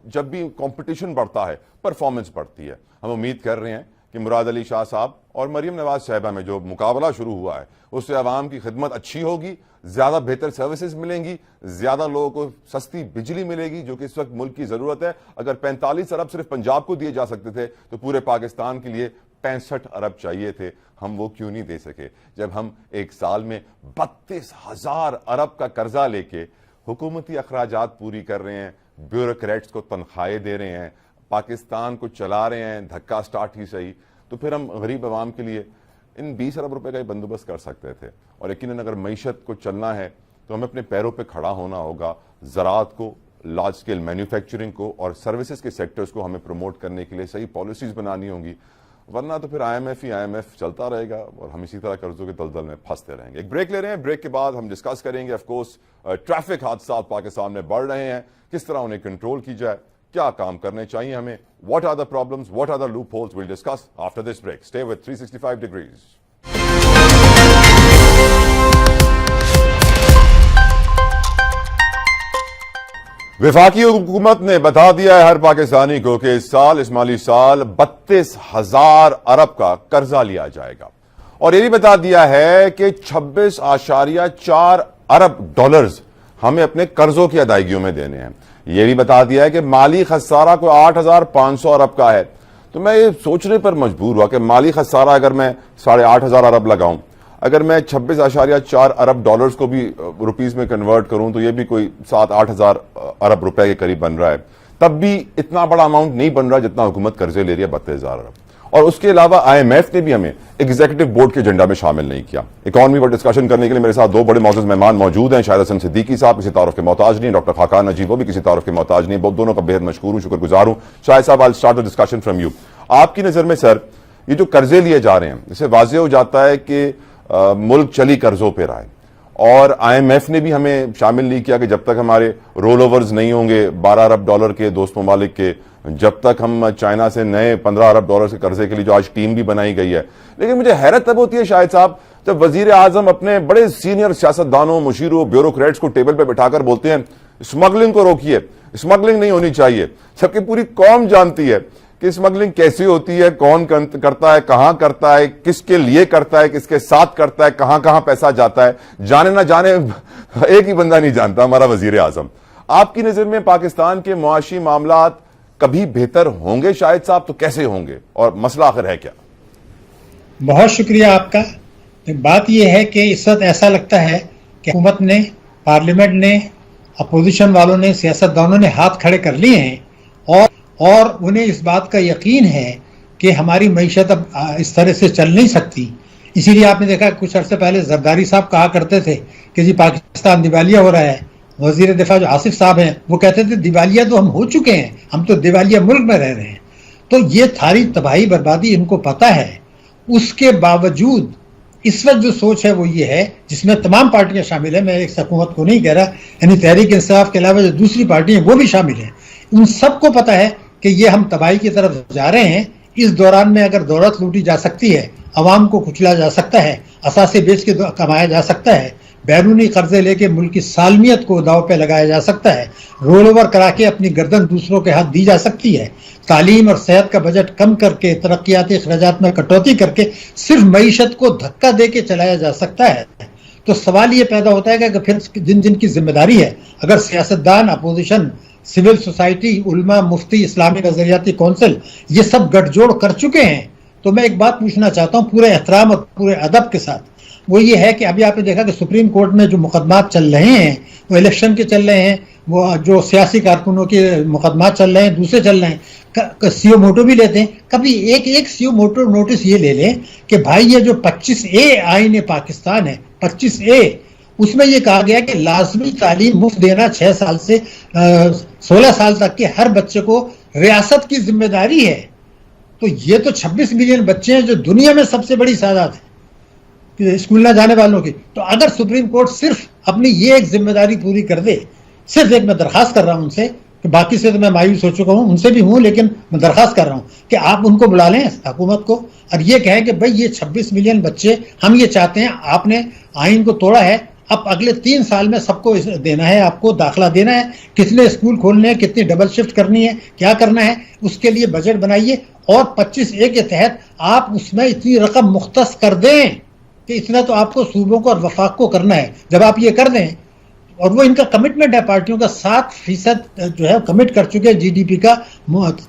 جب بھی کمپٹیشن بڑھتا ہے پرفارمنس بڑھتی ہے. ہم امید کر رہے ہیں کہ مراد علی شاہ صاحب اور مریم نواز صاحبہ میں جو مقابلہ شروع ہوا ہے اس سے عوام کی خدمت اچھی ہوگی، زیادہ بہتر سروسز ملیں گی، زیادہ لوگوں کو سستی بجلی ملے گی جو کہ اس وقت ملک کی ضرورت ہے. اگر 45 ارب صرف پنجاب کو دیے جا سکتے تھے تو پورے پاکستان کے لیے 65 ارب چاہیے تھے. ہم وہ کیوں نہیں دے سکے جب ہم ایک سال میں 32,000 ارب کا قرضہ لے کے حکومتی اخراجات پوری کر رہے ہیں، ब्यूरोक्रेट्स को तनख्वाहें दे रहे हैं, पाकिस्तान को चला रहे हैं, धक्का स्टार्ट ही सही, तो फिर हम गरीब आवाम के लिए इन 20 अरब रुपए का ही बंदोबस्त कर सकते थे। और यकीनन अगर मईशत को चलना है तो हमें अपने पैरों पे खड़ा होना होगा। ज़राअत को, लार्ज स्केल मैन्युफैक्चरिंग को और सर्विसेज के सेक्टर्स को हमें प्रमोट करने के लिए सही पॉलिसीज बनानी होंगी, वरना तो फिर IMF ही IMF चलता रहेगा और हम इसी तरह कर्जों के दलदल में फंसते रहेंगे। एक ब्रेक ले रहे हैं, ब्रेक के बाद हम डिस्कस करेंगे। ऑफ कोर्स ट्रैफिक हादसा पाकिस्तान में बढ़ रहे हैं, किस तरह उन्हें कंट्रोल की जाए, क्या काम करने चाहिए हमें, what are the problems, what are the loopholes, will discuss after this break. Stay with 365 degrees. वफाकी हुकूमत ने बता दिया है हर पाकिस्तानी को कि इस माली साल 32,000 अरब का कर्जा लिया जाएगा, और ये भी बता दिया है कि 26.4 अरब डॉलर्स हमें अपने कर्जों की अदायगियों में देने हैं। ये भी बता दिया है कि माली खसारा को 8,500 अरब का है। तो मैं ये सोचने पर मजबूर हुआ कि माली खसारा अगर मैं 8,500 अरब लगाऊं, अगर मैं 26.4 अरब डॉलर्स को भी रुपीस में कन्वर्ट करूं तो ये भी कोई 7-8 हजार अरब रुपए के करीब बन रहा है। तब भी इतना बड़ा अमाउंट नहीं बन रहा जितना हुकूमत कर्जे ले रही है, 32,000 अरब। और उसके अलावा IMF ने भी हमें एग्जीक्यूटिव बोर्ड के एजेंडा में शामिल नहीं किया। इकॉनमी पर डिस्कशन करने के लिए मेरे साथ दो बड़े मौजूद मेहमान मौजूद हैं। शाहिद हसन सिद्दीकी साहब किसी तारुफ के मोहताज नहीं, डॉक्टर खाकान नजीब वो भी किसी तारुफ के मोहताज नहीं। बहुत दोनों का बेहद मशकूर हूं, शुक्रगुजार हूं। शाहिद साहब, I start the discussion from you. आपकी नजर में सर, ये जो कर्जे लिए जा रहे हैं, इससे वाज़ेह हो जाता है कि मुल्क चली कर्जों पे रहा है, और IMF ने भी हमें शामिल नहीं किया कि जब तक हमारे रोल ओवर्स नहीं होंगे 12 अरब डॉलर के दोस्त ममालिक के, जब तक हम चाइना से नए 15 अरब डॉलर के कर्जे के लिए जो आज टीम भी बनाई गई है। लेकिन मुझे हैरत तब होती है शाहिद साहब, जब वजीर आजम अपने बड़े सीनियर सियासतदानों, मुशीरों, ब्यूरोक्रेट्स को टेबल पर बैठाकर बोलते हैं स्मगलिंग को रोकिए, स्मगलिंग नहीं होनी चाहिए। जबकि पूरी कौम जानती है कि स्मगलिंग कैसी होती है, कौन करता है, कहां करता है, किसके लिए करता है, किसके साथ करता है, कहां कहां पैसा जाता है, जाने ना जाने एक ही बंदा नहीं जानता, हमारा वजीर आजम। आपकी नजर में पाकिस्तान के मुआशी मामलात कभी बेहतर होंगे शाहिद साहब, तो कैसे होंगे और मसला आखिर है क्या? बहुत शुक्रिया आपका। बात यह है कि इस वक्त ऐसा लगता है कि हुकूमत ने, पार्लियामेंट ने, अपोजिशन वालों ने, सियासतदानों ने हाथ खड़े कर लिए हैं और उन्हें इस बात का यकीन है कि हमारी मईशत अब इस तरह से चल नहीं सकती। इसीलिए आपने देखा कुछ अरसे पहले जरदारी साहब कहा करते थे कि जी पाकिस्तान दिवालिया हो रहा है। वजीर दिफा जो आसिफ साहब हैं वो कहते थे दिवालिया तो हम हो चुके हैं, हम तो दिवालिया मुल्क में रह रहे हैं। तो ये सारी तबाही बर्बादी इनको पता है। उसके बावजूद इस वक्त जो सोच है वो ये है, जिसमें तमाम पार्टियां शामिल हैं, मैं एक हुकूमत को नहीं कह रहा, यानी तहरीक इंसाफ के अलावा जो दूसरी पार्टियां वो भी शामिल हैं, उन सबको पता है कि ये हम तबाही की तरफ जा रहे हैं। इस दौरान में अगर दौलत लूटी जा सकती है, अवाम को कुचला जा सकता है, असासे बेच के कमाया जा सकता है, बैरूनी कर्जे लेके मुल्क की सालमियत को दाव पे लगाया जा सकता है, रोल ओवर करा के अपनी गर्दन दूसरों के हाथ दी जा सकती है, तालीम और सेहत का बजट कम करके, तरक्याती अखराजात में कटौती करके सिर्फ मईशत को धक्का दे के चलाया जा सकता है। तो सवाल ये पैदा होता है कि फिर जिन जिनकी जिम्मेदारी है, अगर सियासतदान, अपोजिशन, सिविल सोसाइटी, उलमा, मुफ्ती, इस्लामी नजरियाती कौंसिल ये सब गठजोड़ कर चुके हैं, तो मैं एक बात पूछना चाहता हूँ पूरे एहतराम और पूरे अदब के साथ। वो ये है कि अभी आपने देखा कि सुप्रीम कोर्ट में जो मुकदमात चल रहे हैं वो इलेक्शन के चल रहे हैं, वो जो सियासी कारकुनों के मुकदमात चल रहे हैं, दूसरे चल रहे हैं, सीओ मोटो भी लेते हैं। कभी एक सीओ मोटो नोटिस ये ले लें कि भाई ये जो 25A आईन पाकिस्तान है, 25A, उसमें ये कहा गया कि लाजमी तालीम मुफ्त देना 6 साल से 16 साल तक के हर बच्चे को रियासत की जिम्मेदारी है। तो ये तो 26 मिलियन बच्चे हैं जो दुनिया में सबसे बड़ी तादाद है स्कूल ना जाने वालों की। तो अगर सुप्रीम कोर्ट सिर्फ अपनी ये एक जिम्मेदारी पूरी कर दे, सिर्फ एक मैं दरखास्त कर रहा हूं उनसे, कि बाकी से तो मैं मायूस हो चुका हूं, उनसे भी हूं, लेकिन मैं दरखास्त कर रहा हूं कि आप उनको बुला लें हुकूमत को और ये कहें कि भाई ये 26 मिलियन बच्चे, हम ये चाहते हैं, आपने आइन को तोड़ा है, अब अगले 3 साल में सबको देना है, आपको दाखिला देना है, कितने स्कूल खोलने हैं, कितनी डबल शिफ्ट करनी है, क्या करना है, उसके लिए बजट बनाइए और 25A के तहत आप उसमें इतनी रकम मुख्तस कर दें कि इतना तो आपको सूबों को और वफाक को करना है। जब आप ये कर दें, और वो इनका कमिटमेंट है, पार्टियों का 7% जो है कमिट कर चुके हैं GDP का,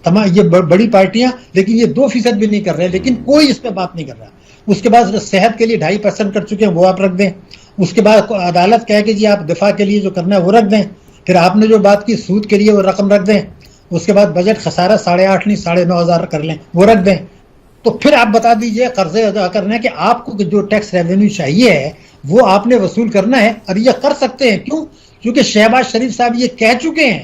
तमाम ये बड़ी पार्टियां, लेकिन ये 2% भी नहीं कर रहे, लेकिन कोई इस पर बात नहीं कर रहा। उसके बाद सेहत के लिए 2.5% कर चुके हैं, वो आप रख दें। उसके बाद अदालत कहे कि जी आप दिफा के लिए जो करना है वो रख दें। پھر آپ نے جو بات کی سود کے لیے وہ رقم رکھ دیں, اس کے بعد بجٹ خسارہ 8.5 نہیں 9.5 کر لیں, وہ رکھ دیں. تو پھر آپ بتا دیجئے قرضے ادا کرنے کہ آپ کو جو ٹیکس ریونیو چاہیے ہے وہ آپ نے وصول کرنا ہے, اور یہ کر سکتے ہیں. کیوں؟ کیونکہ شہباز شریف صاحب یہ کہہ چکے ہیں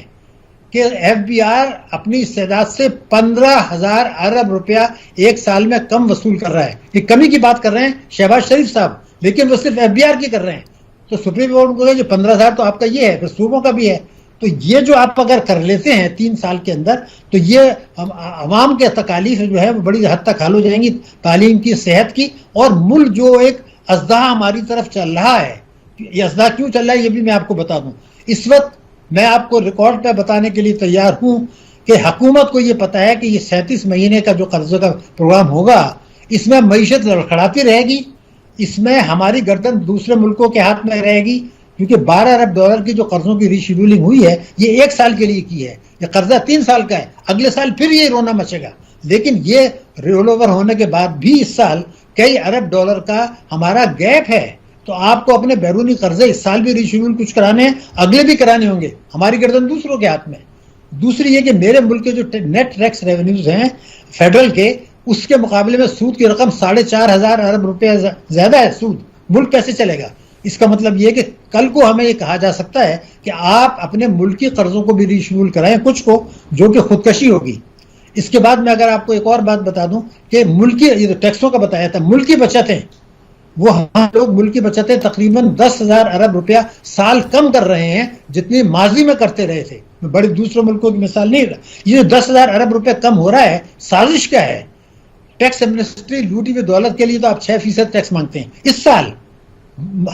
کہ ایف بی آر اپنی استعداد سے 15,000 ارب روپیہ ایک سال میں کم وصول کر رہا ہے. یہ کمی کی بات کر رہے ہیں شہباز شریف صاحب, لیکن وہ صرف ایف بی آر کی کر رہے ہیں. تو سپریم کورٹ کو جو 15,000 تو آپ کا یہ ہے, پھر صوبوں کا بھی ہے. تو یہ جو آپ اگر کر لیتے ہیں 3 سال کے اندر, تو یہ عوام کے تکالیف جو ہے وہ بڑی حد تک حل ہو جائیں گی, تعلیم کی, صحت کی. اور ملک جو ایک ازدحا ہماری طرف چل رہا ہے, یہ ازدحا کیوں چل رہا ہے یہ بھی میں آپ کو بتا دوں. اس وقت میں آپ کو ریکارڈ پہ بتانے کے لیے تیار ہوں کہ حکومت کو یہ پتا ہے کہ یہ 37 مہینے کا جو قرضے کا پروگرام ہوگا, اس میں معیشت لڑکھڑاتی رہے گی, اس میں ہماری گردن دوسرے ملکوں کے ہاتھ میں رہے گی, کیونکہ 12 ارب ڈالر کی جو قرضوں کی ری شیڈولنگ ہوئی ہے یہ 1 سال کے لیے کی ہے. یہ قرضہ 3 سال کا ہے, اگلے سال پھر یہ رونا مچے گا. لیکن یہ رول اوور ہونے کے بعد بھی اس سال کئی ارب ڈالر کا ہمارا گیپ ہے. تو آپ کو اپنے بیرونی قرضے اس سال بھی ری شیڈول کچھ کرانے ہیں, اگلے بھی کرانے ہوں گے. ہماری گردن دوسروں کے ہاتھ میں. دوسری یہ کہ میرے ملک کے جو نیٹ ٹیکس ریونیوز ہیں فیڈرل کے, اس کے مقابلے میں سود کی رقم 4,500 ارب روپے زیادہ ہے. سود ملک کیسے چلے گا؟ اس کا مطلب یہ کہ کل کو ہمیں یہ کہا جا سکتا ہے کہ آپ اپنے ملکی قرضوں کو بھی ری شیڈول کرائیں, کچھ کو, جو کہ خودکشی ہوگی. اس کے بعد میں اگر آپ کو ایک اور بات بتا دوں کہ ملکی, یہ ٹیکسوں کا بتایا تھا, ملکی بچتیں, وہ ہم لوگ ملکی بچتیں تقریباً 10,000 ارب روپیہ سال کم کر رہے ہیں جتنی ماضی میں کرتے رہے تھے. میں بڑے دوسرے ملکوں کی مثال نہیں رہا. یہ 10,000 ارب روپے کم ہو رہا ہے, سازش کیا ہے؟ ٹیکس ایمنسٹی لوٹی ہوئی دولت کے لیے تو آپ 6% ٹیکس مانگتے ہیں. اس سال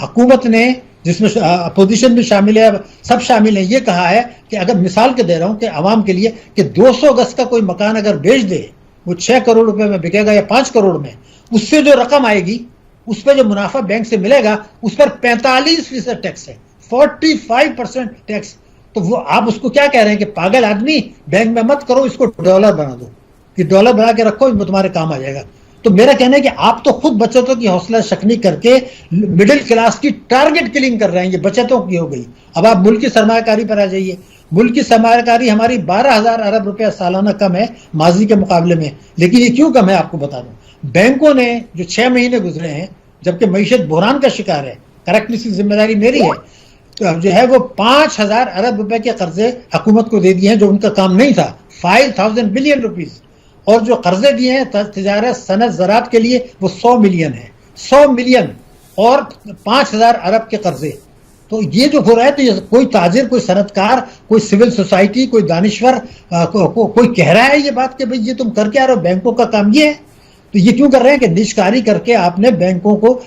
حکومت نے, جس میں اپوزیشن بھی شامل ہے, سب شامل ہیں, یہ کہا ہے کہ اگر مثال کے دے رہا ہوں کہ عوام کے لیے کہ 200 گز کا کوئی مکان اگر بیچ دے, وہ 6 کروڑ روپے میں بکے گا یا 5 کروڑ میں, اس سے جو رقم آئے گی, اس پہ جو منافع بینک سے ملے گا, اس پر 45% ٹیکس ہے, 45% ٹیکس. تو وہ آپ اس کو کیا کہہ رہے ہیں کہ پاگل آدمی, بینک میں مت کرو, اس کو ڈالر بنا دو, کہ ڈالر بنا کے رکھو, وہ تمہارے کام آ جائے گا. تو میرا کہنا ہے کہ آپ تو خود بچتوں کی حوصلہ شکنی کر کے مڈل کلاس کی ٹارگٹ کلنگ کر رہے ہیں. یہ بچتوں کی ہو گئی. اب آپ ملک کی سرمایہ کاری پر آ جائیے. ملک کی سرمایہ کاری ہماری 12,000 ارب روپیہ سالانہ کم ہے ماضی کے مقابلے میں. لیکن یہ کیوں کم ہے آپ کو بتا دوں. بینکوں نے جو 6 مہینے گزرے ہیں, جبکہ معیشت بحران کا شکار ہے, کریکٹنس کی ذمہ داری میری ہے, جو ہے وہ 5,000 ارب روپے کے قرضے حکومت کو دے دیے ہیں, جو ان کا کام نہیں تھا. 5,000 بلین روپیز. اور جو قرضے دیے ہیں تجارت, صنعت, زراعت کے لیے, وہ 100 ملین ہے. 100 ملین اور 5,000 ارب کے قرضے. تو یہ جو ہو رہا ہے, تو یہ کوئی تاجر, کوئی صنعت کار, کوئی سول سوسائٹی, کوئی دانشور کوئی کہہ رہا ہے یہ بات کہ بھئی یہ تم کر کے آ رہے ہو, بینکوں کا کام یہ ہے. تو یہ کیوں کر رہے ہیں کہ نجکاری کر کے آپ نے بینکوں کو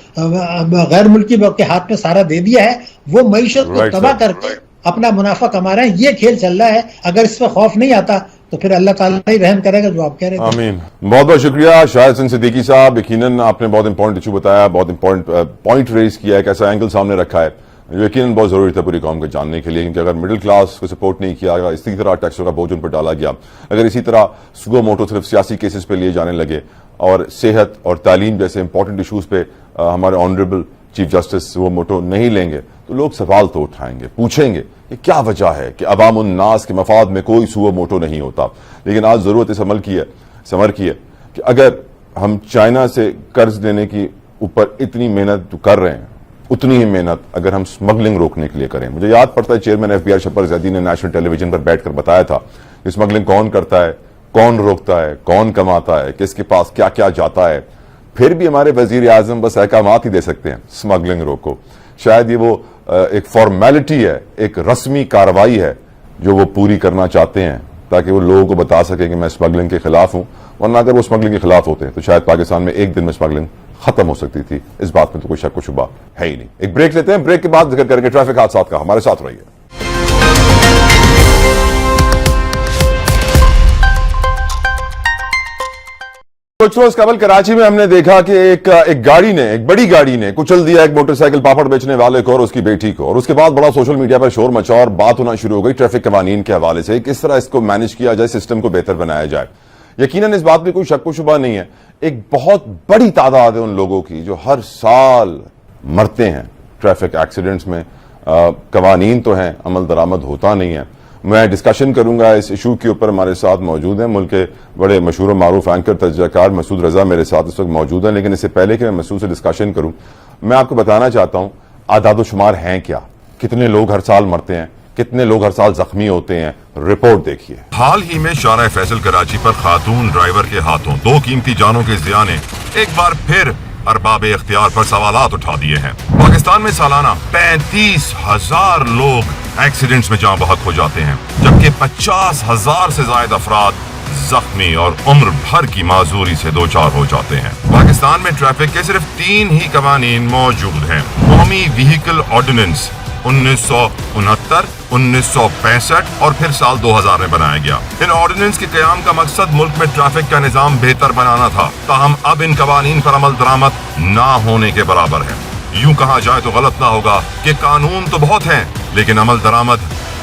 غیر ملکی کے ہاتھ میں سارا دے دیا ہے, وہ معیشت کو تباہ کر کے اپنا منافع کما رہے ہیں. یہ کھیل چل رہا ہے. اگر اس پہ خوف نہیں آتا تو پھر اللہ تعالیٰ ہی رحم کرے گا, جو آپ کہہ رہے تھے. آمین. بہت بہت شکریہ شاہد حسین صدیقی صاحب. یقیناً آپ نے بہت امپورٹنٹ ایشو بتایا, بہت امپورٹنٹ پوائنٹ ریز کیا ہے, ایک ایسا اینگل سامنے رکھا ہے جو یقیناً بہت ضروری تھا پوری قوم کو جاننے کے لیے. کیونکہ اگر مڈل کلاس کو سپورٹ نہیں کیا, اگر اسی طرح ٹیکسوں کا بوجھ ان پر ڈالا گیا, اگر اسی طرح سو موٹو صرف سیاسی کیسز پہ لیے جانے لگے, اور صحت اور تعلیم جیسے امپورٹنٹ ایشوز پہ ہمارے آنریبل چیف جسٹس وہ موٹو نہیں لیں گے, تو لوگ سوال تو اٹھائیں گے, پوچھیں گے کہ کیا وجہ ہے کہ عوام الناس کے مفاد میں کوئی سو موٹو نہیں ہوتا. لیکن آج ضرورت اس عمل کی ہے کہ اگر ہم چائنا سے قرض لینے کی اوپر اتنی محنت کر رہے ہیں, اتنی ہی محنت اگر ہم اسمگلنگ روکنے کے لیے کریں. مجھے یاد پڑتا ہے چیئرمین ایف بی آر شبر زیدی نے نیشنل ٹیلی ویژن پر بیٹھ کر بتایا تھا کہ اسمگلنگ کون کرتا ہے, کون روکتا ہے, کون کماتا ہے, کس کے پاس کیا کیا جاتا ہے. پھر بھی ہمارے وزیر اعظم بس احکامات ہی دے سکتے ہیں, اسمگلنگ روکو. شاید یہ وہ ایک فارمیلٹی ہے, ایک رسمی کارروائی ہے جو وہ پوری کرنا چاہتے ہیں, تاکہ وہ لوگوں کو بتا سکیں کہ میں اسمگلنگ کے خلاف ہوں. ورنہ اگر وہ اسمگلنگ کے خلاف ہوتے ہیں تو شاید پاکستان میں ایک دن میں اسمگلنگ ختم ہو سکتی تھی. اس بات میں تو کوئی شک و شبہ ہے ہی نہیں. ایک بریک لیتے ہیں, بریک کے بعد ذکر کریں گے ٹریفک حادثات کا. ہمارے ساتھ رہیے. کچھ روز قبل کراچی میں ہم نے دیکھا کہ ایک بڑی گاڑی نے کچل دیا ایک موٹر سائیکل پاپڑ بیچنے والے کو اور اس کی بیٹی کو, اور اس کے بعد بڑا سوشل میڈیا پر شور مچا اور بات ہونا شروع ہو گئی ٹریفک قوانین کے حوالے سے, کس طرح اس کو مینج کیا جائے, سسٹم کو بہتر بنایا جائے. یقیناً اس بات میں کوئی شک و شبہ نہیں ہے, ایک بہت بڑی تعداد ہے ان لوگوں کی جو ہر سال مرتے ہیں ٹریفک ایکسیڈنٹس میں, قوانین تو ہیں، عمل درآمد ہوتا نہیں ہے. میں ڈسکشن کروں گا اس ایشو کے اوپر. ہمارے ساتھ موجود ہیں ملک کے بڑے مشہور و معروف اینکر تجزیہ کار مسعود رضا میرے ساتھ اس وقت موجود ہیں. لیکن اس سے پہلے کہ میں مسعود سے ڈسکشن کروں، میں آپ کو بتانا چاہتا ہوں اعداد و شمار ہیں کیا، کتنے لوگ ہر سال مرتے ہیں، کتنے لوگ ہر سال زخمی ہوتے ہیں. رپورٹ دیکھیے. حال ہی میں شارع فیصل کراچی پر خاتون ڈرائیور کے ہاتھوں 2 قیمتی جانوں کے ضیاء نے ایک بار پھر ارباب اختیار پر سوالات اٹھا دیے ہیں. پاکستان میں سالانہ 35,000 لوگ ایکسیڈنٹس میں جاں بحق ہو جاتے ہیں، جبکہ 50,000 سے زائد افراد زخمی اور عمر بھر کی معذوری سے دوچار ہو جاتے ہیں. پاکستان میں ٹریفک کے صرف 3 ہی قوانین موجود ہیں. قومی وہیکل آرڈیننس 1969، 1965 اور پھر سال 2000 میں بنایا گیا. ان آرڈیننس کے قیام کا مقصد ملک میں ٹریفک کا نظام بہتر بنانا تھا، تاہم اب ان قوانین پر عمل درآمد نہ ہونے کے برابر ہے. یوں کہا جائے تو غلط نہ ہوگا کہ قانون تو بہت ہیں لیکن عمل درآمد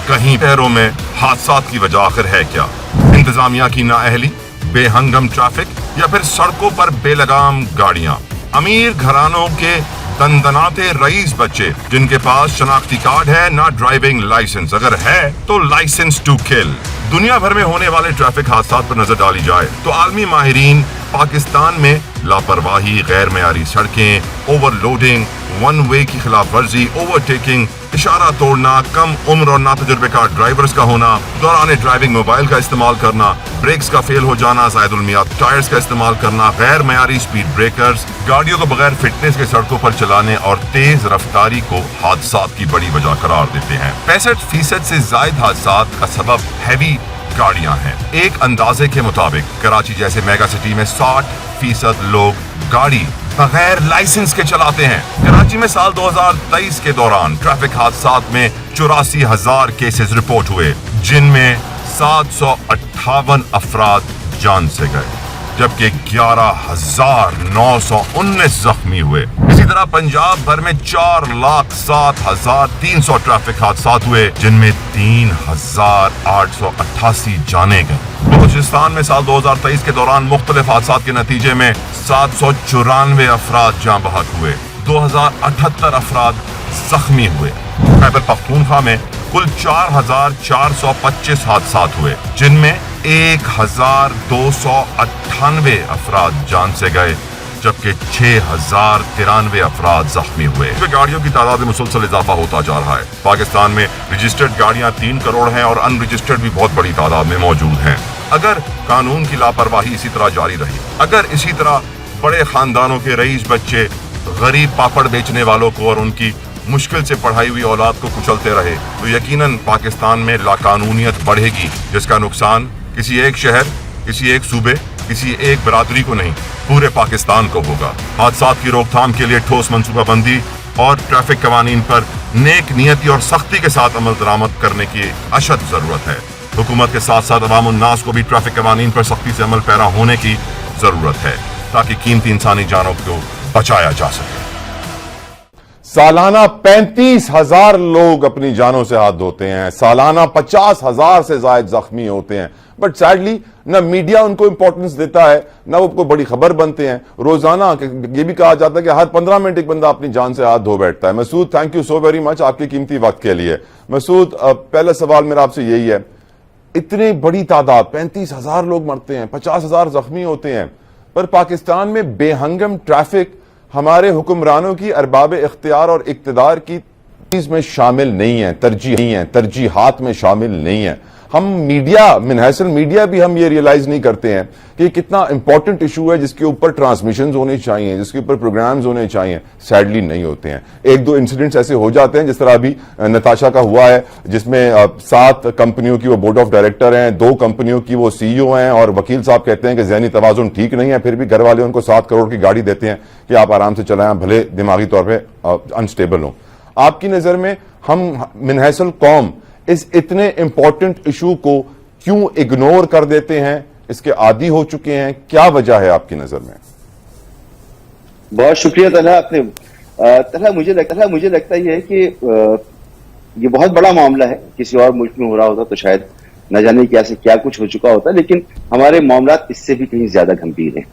کہیں پیروں میں حادثات کی وجہ آخر ہے کیا؟ انتظامیہ کی نااہلی، بے ہنگم ٹریفک یا پھر سڑکوں پر بے لگام گاڑیاں؟ امیر گھرانوں کے دندناتے رئیس بچے جن کے پاس شناختی کارڈ ہے نہ ڈرائیونگ لائسنس، اگر ہے تو لائسنس ٹو کل. دنیا بھر میں ہونے والے ٹریفک حادثات پر نظر ڈالی جائے تو عالمی ماہرین پاکستان میں لاپرواہی، غیر معیاری سڑکیں، اوور لوڈنگ، ون وے کی خلاف ورزی، اوورٹیکنگ، اشارہ توڑنا، کم عمر اور ناتجربے کار ڈرائیورز کا ہونا، دوران ڈرائیونگ موبائل کا استعمال کرنا، بریکس کا فیل ہو جانا، زائد المیعاد ٹائرز کا استعمال کرنا، غیر معیاری سپیڈ بریکرز، گاڑیوں کو بغیر فٹنس کے سڑکوں پر چلانے اور تیز رفتاری کو حادثات کی بڑی وجہ قرار دیتے ہیں. 65% سے زائد حادثات کا سبب ہیوی گاڑیاں ہیں. ایک اندازے کے مطابق کراچی جیسے میگا سٹی میں 60% لوگ گاڑی بغیر لائسنس کے چلاتے ہیں. کراچی میں سال 2023 کے دوران ٹریفک حادثات میں 84,000 کیسز رپورٹ ہوئے، جن میں 758 افراد جان سے گئے جبکہ 11,919 زخمی ہوئے. اسی طرح پنجاب بھر میں 4,07,300 ٹریفک حادثات ہوئے، جن میں 3,888 جانیں گئیں. بلوچستان میں سال 2023 کے دوران مختلف حادثات کے نتیجے میں 794 افراد جاں بحق ہوئے، 2,078 افراد زخمی ہوئے. خیبر پختونخوا میں کل 4,425 حادثات ہوئے، جن میں 1,298 افراد جان سے گئے جبکہ 6,093 افراد زخمی ہوئے. گاڑیوں کی تعداد میں مسلسل اضافہ ہوتا جا رہا ہے. پاکستان میں رجسٹرڈ گاڑیاں 3 کروڑ ہیں اور ان رجسٹرڈ بھی بہت بڑی تعداد میں موجود ہیں. اگر قانون کی لاپرواہی اسی طرح جاری رہی، اگر اسی طرح بڑے خاندانوں کے رئیس بچے غریب پاپڑ بیچنے والوں کو اور ان کی مشکل سے پڑھائی ہوئی اولاد کو کچلتے رہے تو یقیناً پاکستان میں لاقانونیت بڑھے گی، جس کا نقصان کسی ایک شہر، کسی ایک صوبے، کسی ایک برادری کو نہیں، پورے پاکستان کو ہوگا. حادثات کی روک تھام کے لیے ٹھوس منصوبہ بندی اور ٹریفک قوانین پر نیک نیتی اور سختی کے ساتھ عمل درآمد کرنے کی اشد ضرورت ہے. حکومت کے ساتھ ساتھ عوام الناس کو بھی ٹریفک قوانین پر سختی سے عمل پیرا ہونے کی ضرورت ہے تاکہ قیمتی انسانی جانوں کو بچایا جا سکے. سالانہ 35,000 لوگ اپنی جانوں سے ہاتھ دھوتے ہیں، سالانہ 50,000 سے زائد زخمی ہوتے ہیں، بٹ سیڈلی نہ میڈیا ان کو امپورٹنس دیتا ہے، نہ وہ کوئی بڑی خبر بنتے ہیں. روزانہ یہ بھی کہا جاتا ہے کہ ہر 15 منٹ ایک بندہ اپنی جان سے ہاتھ دھو بیٹھتا ہے. Masood, thank you so very much آپ کے قیمتی وقت کے لیے. مسعود، پہلا سوال میرا آپ سے یہی ہے، اتنی بڑی تعداد 35,000 لوگ مرتے ہیں، 50,000 زخمی ہوتے ہیں، پر پاکستان میں بے ہنگم ٹریفک ہمارے حکمرانوں کی ارباب اختیار اور اقتدار کی چیز میں شامل نہیں ہے، ترجیحات میں شامل نہیں ہے. ہم میڈیا، من حیث میڈیا بھی ہم یہ ریئلائز نہیں کرتے ہیں کہ یہ کتنا امپورٹنٹ ایشو ہے جس کے اوپر ٹرانسمیشنز ہونے چاہیے، جس کے اوپر پروگرامز ہونے چاہیے، سیڈلی نہیں ہوتے ہیں. 1-2 انسیڈنٹس ایسے ہو جاتے ہیں، جس طرح ابھی نتاشا کا ہوا ہے جس میں 7 کمپنیوں کی وہ بورڈ آف ڈائریکٹر ہیں، 2 کمپنیوں کی وہ سی ای او ہیں، اور وکیل صاحب کہتے ہیں کہ ذہنی توازن ٹھیک نہیں ہے، پھر بھی گھر والے ان کو 7 کروڑ کی گاڑی دیتے ہیں کہ آپ آرام سے چلائیں، بھلے دماغی طور پہ انسٹیبل ہوں. آپ کی نظر میں ہم من حیث القوم اس اتنے امپورٹنٹ ایشو کو کیوں اگنور کر دیتے ہیں؟ اس کے عادی ہو چکے ہیں، کیا وجہ ہے آپ کی نظر میں؟ بہت شکریہ طلحہ. مجھے لگتا ہے کہ یہ بہت بڑا معاملہ ہے. کسی اور ملک میں ہو رہا ہوتا تو شاید نہ جانے کیا کچھ ہو چکا ہوتا، لیکن ہمارے معاملات اس سے بھی کہیں زیادہ گمبھیر ہیں.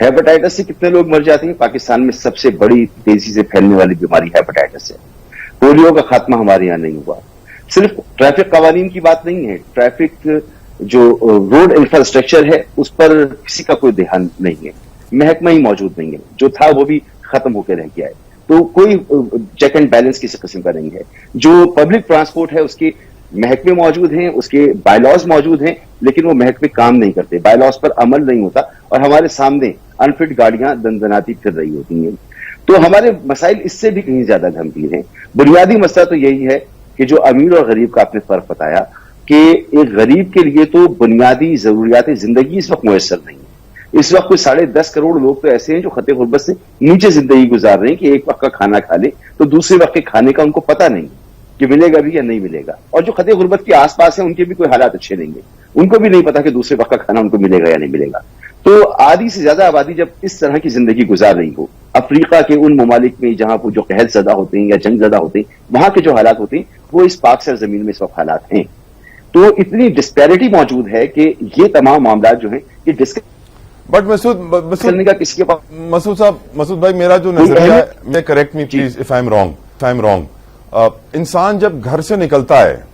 ہیپاٹائٹس سے کتنے لوگ مر جاتے ہیں؟ پاکستان میں سب سے بڑی تیزی سے پھیلنے والی بیماری ہیپاٹائٹس ہے. पोलियो का खात्मा हमारे यहाँ नहीं हुआ। सिर्फ ट्रैफिक कवानीन की बात नहीं है, ट्रैफिक जो रोड इंफ्रास्ट्रक्चर है उस पर किसी का कोई ध्यान नहीं है, महकमा ही मौजूद नहीं है, जो था वो भी खत्म होकर रह गया है। तो कोई चेक एंड बैलेंस किसी किस्म का नहीं है। जो पब्लिक ट्रांसपोर्ट है उसके महकमे मौजूद हैं, उसके बायलॉज मौजूद हैं, लेकिन वो महकमे काम नहीं करते, बायलॉज पर अमल नहीं होता और हमारे सामने अनफिट गाड़ियां दंदनाती फिर रही होती हैं। तो हमारे मसाइल इससे भी कहीं ज्यादा गंभीर हैं। बुनियादी मसला तो यही है कि जो अमीर और गरीब का आपने फर्क बताया कि एक गरीब के लिए तो बुनियादी जरूरियात जिंदगी इस वक्त मुयसर नहीं है। इस वक्त कोई 10.5 करोड़ लोग तो ऐसे हैं जो खते गुर्बत से नीचे जिंदगी गुजार रहे हैं कि एक वक्त का खाना खा ले तो दूसरे वक्त के खाने का उनको पता नहीं कि मिलेगा भी या नहीं मिलेगा। और जो खते गुर्बत के आसपास हैं उनके भी कोई हालात अच्छे नहीं है, उनको भी नहीं पता कि दूसरे वक्त का खाना उनको मिलेगा या नहीं मिलेगा। तो आधी से ज्यादा आबादी जब इस तरह की जिंदगी गुजार रही हो, अफ्रीका के उन ममालिक में जहां वो जो कहत ज़दा होते हैं या जंग ज़दा होते हैं, वहां के जो हालात होते हैं वो इस पाक सर जमीन में इस वक्त हालात हैं। तो इतनी डिस्पैरिटी मौजूद है कि ये तमाम मामला जो है ये डिस्कस बट मसूद करने का किसी के पास मसूद साहब, मसूद भाई, मेरा जो नजरिया है, correct me please if I am wrong, इंसान जब घर से निकलता है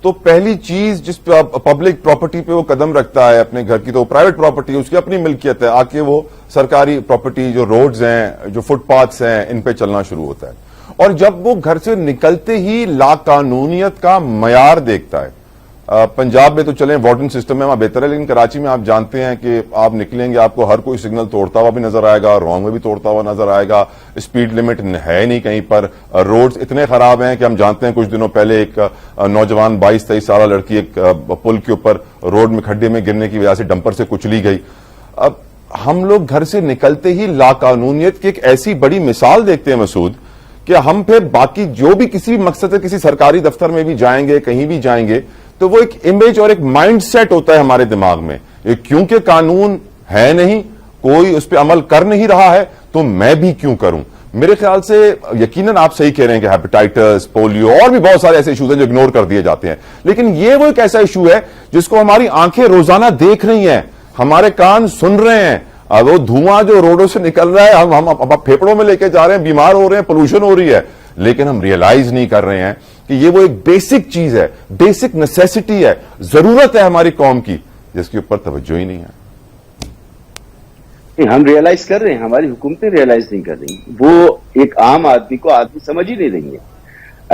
तो पहली चीज जिस पब्लिक प्रॉपर्टी पे वो कदम रखता है अपने घर की, तो प्राइवेट प्रॉपर्टी, उसकी अपनी मिल्कियत है, आके वो सरकारी प्रॉपर्टी जो रोड्स हैं, जो फुटपाथ्स हैं, इन पे चलना शुरू होता है। और जब वो घर से निकलते ही लाकानूनियत का मयार देखता है, पंजाब में तो चलें वार्डन सिस्टम है वहां बेहतर है, लेकिन कराची में आप जानते हैं कि आप निकलेंगे आपको हर कोई सिग्नल तोड़ता हुआ भी नजर आएगा, रॉन्ग में भी तोड़ता हुआ नजर आएगा, स्पीड लिमिट है नहीं कहीं पर, रोड्स इतने खराब हैं कि हम जानते हैं कुछ दिनों पहले एक नौजवान 22-23 साल लड़की एक पुल के ऊपर रोड में खड्डे में गिरने की वजह से डंपर से कुचली गई। अब हम लोग घर से निकलते ही लाकानूनियत की एक ऐसी बड़ी मिसाल देखते हैं मसूद कि हम फिर बाकी जो भी किसी भी मकसद से किसी सरकारी दफ्तर में भी जाएंगे, कहीं भी जाएंगे, तो वो एक इमेज और एक माइंड सेट होता है हमारे दिमाग में, क्योंकि कानून है नहीं, कोई उस पर अमल कर नहीं रहा है, तो मैं भी क्यों करूं। मेरे ख्याल से यकीनन आप सही कह रहे हैं कि हेपेटाइटिस, पोलियो और भी बहुत सारे ऐसे इश्यूज हैं जो इग्नोर कर दिए जाते हैं, लेकिन ये वो एक ऐसा इशू है जिसको हमारी आंखें रोजाना देख रही हैं, हमारे कान सुन रहे हैं। वो धुआं जो रोडों से निकल रहा है हम फेफड़ों में लेके जा रहे हैं, बीमार हो रहे हैं, पोल्यूशन हो रही है, लेकिन हम रियलाइज नहीं कर रहे हैं कि ये वो एक बेसिक चीज है, बेसिक नेसेसिटी है, जरूरत है हमारी कौम की, जिसके ऊपर तवज्जो ही नहीं है। हम रियलाइज कर रहे हैं, हमारी हुकूमतें रियलाइज नहीं कर रही, वो एक आम आदमी को आदमी समझ ही नहीं रही है।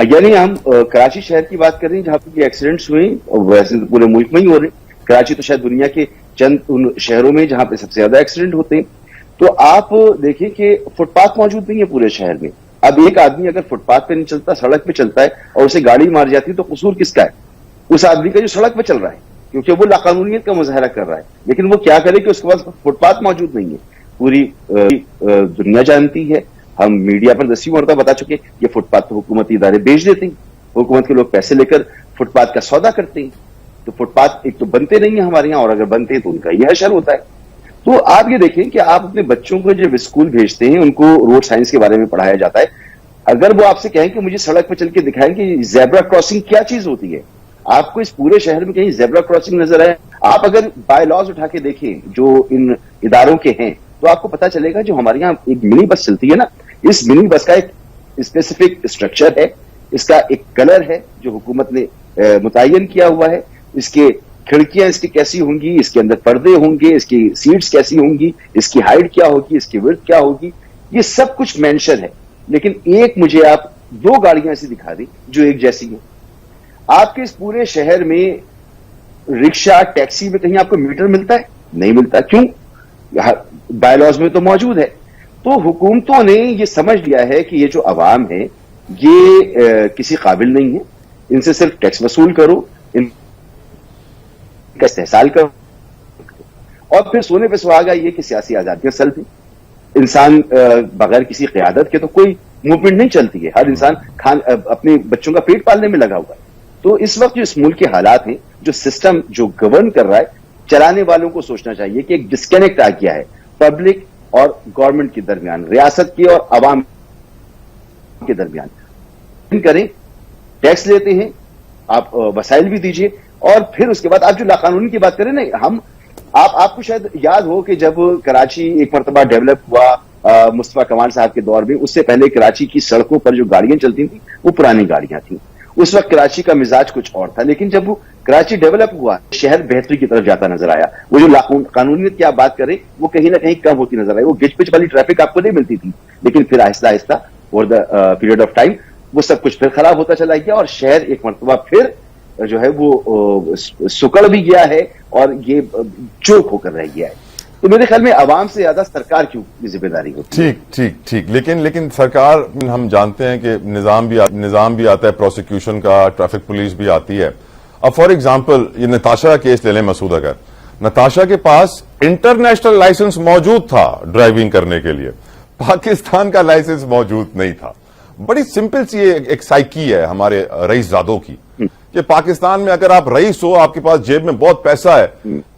यानी हम कराची शहर की बात कर रहे हैं जहां पर एक्सीडेंट्स हुए, वैसे तो पूरे मुल्क में ही हो रहे हैं, कराची तो शायद दुनिया के चंद उन शहरों में जहां पे सबसे ज्यादा एक्सीडेंट होते हैं। तो आप देखें कि फुटपाथ मौजूद नहीं है पूरे शहर में। अब एक आदमी अगर फुटपाथ पे नहीं चलता, सड़क पे चलता है और उसे गाड़ी मार जाती है, तो कसूर किसका है? उस आदमी का जो सड़क पे चल रहा है, क्योंकि वो लाकानूनियत का मुजाहरा कर रहा है। लेकिन वो क्या करे कि उसके पास फुटपाथ मौजूद नहीं है। पूरी दुनिया जानती है, हम मीडिया पर 10 मरतबा बता चुके, ये फुटपाथ तो हुकूमती इदारे बेच देते हैं, हुकूमत के लोग पैसे लेकर फुटपाथ का सौदा करते हैं। तो फुटपाथ एक तो बनते नहीं है हमारे यहाँ, और अगर बनते हैं तो उनका यह हशर होता है। तो आप ये देखें कि आप अपने बच्चों को जब स्कूल भेजते हैं, उनको रोड साइंस के बारे में पढ़ाया जाता है। अगर वो आपसे कहें कि मुझे सड़क पर चल के दिखाएं कि ज़ेब्रा क्रॉसिंग क्या चीज होती है, आपको इस पूरे शहर में कहीं ज़ेब्रा क्रॉसिंग नजर आए? आप अगर बाय लॉज उठा के देखें जो इन इदारों के हैं, तो आपको पता चलेगा जो हमारे यहाँ एक मिनी बस चलती है ना, इस मिनी बस का एक स्पेसिफिक स्ट्रक्चर है, इसका एक कलर है जो हुकूमत ने मुतय्यन किया हुआ है, इसके खिड़कियां इसकी कैसी होंगी, इसके अंदर पर्दे होंगे, इसकी सीट्स कैसी होंगी, इसकी हाइट क्या होगी, इसकी विड्थ क्या होगी, ये सब कुछ मेंशन है। लेकिन एक मुझे आप 2 गाड़ियां ऐसी दिखा दी जो एक जैसी हैं। आपके इस पूरे शहर में रिक्शा, टैक्सी में कहीं आपको मीटर मिलता है? नहीं मिलता। क्यों? बायलॉज में तो मौजूद है। तो हुकूमतों ने ये समझ लिया है कि ये जो अवाम है ये किसी काबिल नहीं है, इनसे सिर्फ टैक्स वसूल करो, इनका इस्तेहसाल करो, और फिर सोने पे सुहागा ये कि सियासी आजादियां सल्ब, इंसान बगैर किसी क़यादत के तो कोई मूवमेंट नहीं चलती है। हर इंसान अपने बच्चों का पेट पालने में लगा हुआ है। तो इस वक्त जो इस मुल्क के हालात हैं, जो सिस्टम जो गवर्न कर रहा है, चलाने वालों को सोचना चाहिए कि एक डिस्कनेक्ट आ गया है पब्लिक और गवर्नमेंट के दरमियान, रियासत की और आवाम के दरमियान। करें, टैक्स लेते हैं, आप वसाइल भी दीजिए, और फिर उसके बाद आप जो लाकानूनी की बात करें ना, आपको शायद याद हो कि जब कराची एक मरतबा डेवलप हुआ मुस्तफा कमाल साहब के दौर में, उससे पहले कराची की सड़कों पर जो गाड़ियां चलती थी وہ پرانی گاڑیاں تھیں. اس وقت کراچی کا مزاج کچھ اور تھا, لیکن جب وہ کراچی ڈیولپ ہوا, شہر بہتری کی طرف جاتا نظر آیا. وہ جو قانونیت کی آپ بات کریں وہ کہیں نہ کہیں کم ہوتی نظر آئی. وہ گچ پچ والی ٹریفک آپ کو نہیں ملتی تھی, لیکن پھر آہستہ آہستہ over the period of time وہ سب کچھ پھر خراب ہوتا چلا گیا, اور شہر ایک مرتبہ پھر جو ہے وہ سکڑ بھی گیا ہے اور یہ چوک ہو کر رہ گیا ہے. تو میرے خیال میں عوام سے زیادہ سرکار کی ذمہ داری ہوتی ہے. ٹھیک لیکن سرکار, ہم جانتے ہیں کہ نظام بھی آتا ہے, پروسیکیوشن کا, ٹریفک پولیس بھی آتی ہے. اب فار ایگزامپل یہ نتاشا کا کیس لے لیں مسعود, اگر نتاشا کے پاس انٹرنیشنل لائسنس موجود تھا ڈرائیونگ کرنے کے لیے, پاکستان کا لائسنس موجود نہیں تھا. بڑی سمپل سی ایک سائیکی ہے ہمارے رئیس زادوں کی کہ پاکستان میں اگر آپ رئیس ہو, آپ کے پاس جیب میں بہت پیسہ ہے,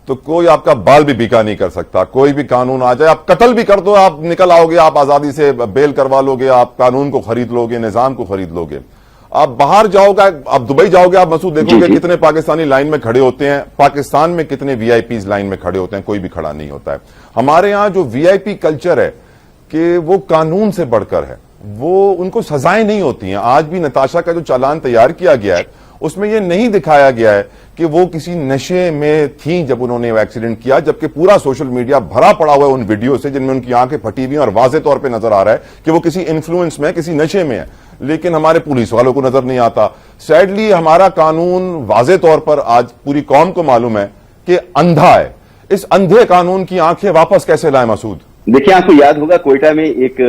تو کوئی آپ کا بال بھی بیکا نہیں کر سکتا. کوئی بھی قانون آ جائے, آپ قتل بھی کر دو, آپ نکل آؤ گے, آپ آزادی سے بیل کروا لو گے, آپ قانون کو خرید لو گے, نظام کو خرید لو گے. آپ باہر جاؤ گے, آپ دبئی جاؤ گے, آپ مسعود دیکھو گے کتنے پاکستانی لائن میں کھڑے ہوتے ہیں. پاکستان میں کتنے وی آئی پیز لائن میں کھڑے ہوتے ہیں, کوئی بھی کھڑا نہیں ہوتا ہے. ہمارے یہاں جو وی آئی پی کلچر ہے کہ وہ قانون سے بڑھ کر ہے, وہ ان کو سزائیں نہیں ہوتی ہیں. آج بھی نتاشا کا جو چالان تیار کیا گیا ہے اس میں یہ نہیں دکھایا گیا ہے کہ وہ کسی نشے میں تھیں جب انہوں نے وہ ایکسیڈنٹ کیا, جبکہ پورا سوشل میڈیا بھرا پڑا ہوا ہے ان ویڈیو سے جن میں ان کی آنکھیں پھٹی ہوئی ہیں اور واضح طور پہ نظر آ رہا ہے کہ وہ کسی انفلوئنس میں, کسی نشے میں ہے. لیکن ہمارے پولیس والوں کو نظر نہیں آتا. سیڈلی ہمارا قانون واضح طور پر آج پوری قوم کو معلوم ہے کہ اندھا ہے. اس اندھے قانون کی آنکھیں واپس کیسے لائیں مسعود؟ دیکھیں, آپ کو یاد ہوگا کوئٹہ میں ایک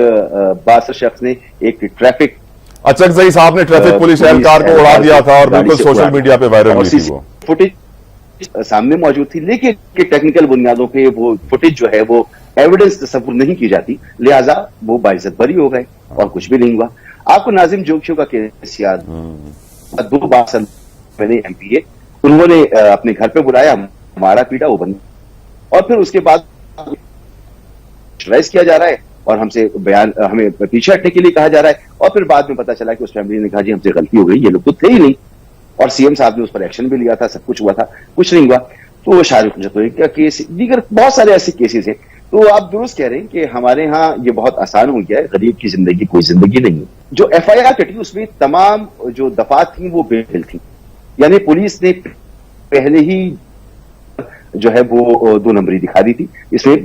باصر شخص نے ایک ٹریفک اچکزئی صاحب نے ٹریفک پولیس اہلکار کو اڑا دیا تھا اور بالکل سوشل میڈیا پہ وائرل ہوئی تھی. وہ فوٹیج سامنے موجود تھی, لیکن ٹیکنیکل بنیادوں پہ وہ فوٹیج جو ہے وہ ایویڈنس تصور نہیں کی جاتی, لہٰذا وہ باعزت بری ہو گئے اور کچھ بھی نہیں ہوا. آپ کو ناظم جوگشیو کا کیس یاد, 2 سال پہلے ایم پی اے انہوں نے اپنے گھر پہ بلایا, ہمارا پیٹا وہ بند, اور پھر اس کے بعد ریز کیا جا رہا ہے اور ہمیں پیچھے ہٹنے کے لیے کہا جا رہا ہے, اور پھر بعد میں پتا چلا کہ اس فیملی نے کہا جی ہم سے غلطی ہو گئی, یہ لوگ تو تھے ہی نہیں, اور سی ایم صاحب نے اس پر ایکشن بھی لیا تھا, سب کچھ ہوا تھا, کچھ نہیں ہوا. تو وہ شاہ رخ جتوئی کا کیس, دیگر بہت سارے ایسے کیسز ہیں. تو آپ درست کہہ رہے ہیں کہ ہمارے ہاں یہ بہت آسان ہو گیا ہے, غریب کی زندگی کوئی زندگی نہیں ہے. جو ایف آئی آر کٹی اس میں تمام جو دفعات تھیں وہ بیل تھیں, یعنی پولیس نے پہلے ہی جو ہے وہ 2 نمبری دکھا دی تھی اس میں.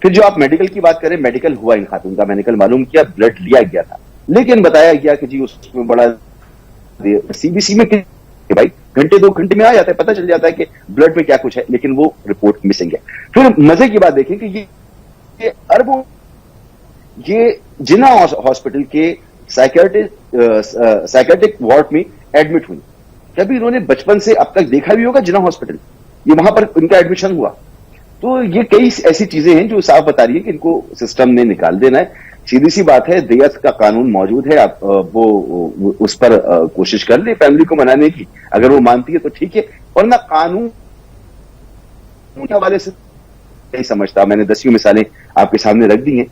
پھر جو آپ میڈیکل کی بات کریں, میڈیکل ہوا ان خاتون کا, میڈیکل معلوم کیا, بلڈ لیا گیا تھا, لیکن بتایا گیا کہ جی اس میں بڑا سی بی سی میں کہ بھائی گھنٹے 2 گھنٹے میں آ جاتا ہے, پتہ چل جاتا ہے کہ بلڈ میں کیا کچھ ہے, لیکن وہ رپورٹ مسنگ ہے. پھر مزے کی بات دیکھیں کہ یہ اربوں یہ جناح ہاسپٹل کے سائیکیٹرک وارڈ میں ایڈمٹ ہوئی. کبھی انہوں نے بچپن سے اب تک دیکھا بھی ہوگا جناح ہاسپٹل, یہ وہاں پر ان کا ایڈمیشن ہوا. تو یہ کئی ایسی چیزیں ہیں جو صاف بتا رہی ہے کہ ان کو سسٹم نے نکال دینا ہے. سیدھی سی بات ہے, دیت کا قانون موجود ہے, آپ وہ اس پر کوشش کر لیں فیملی کو منانے کی, اگر وہ مانتی ہے تو ٹھیک ہے, ورنہ قانون کے حوالے سے نہیں سمجھتا. میں نے 10 مثالیں آپ کے سامنے رکھ دی ہیں,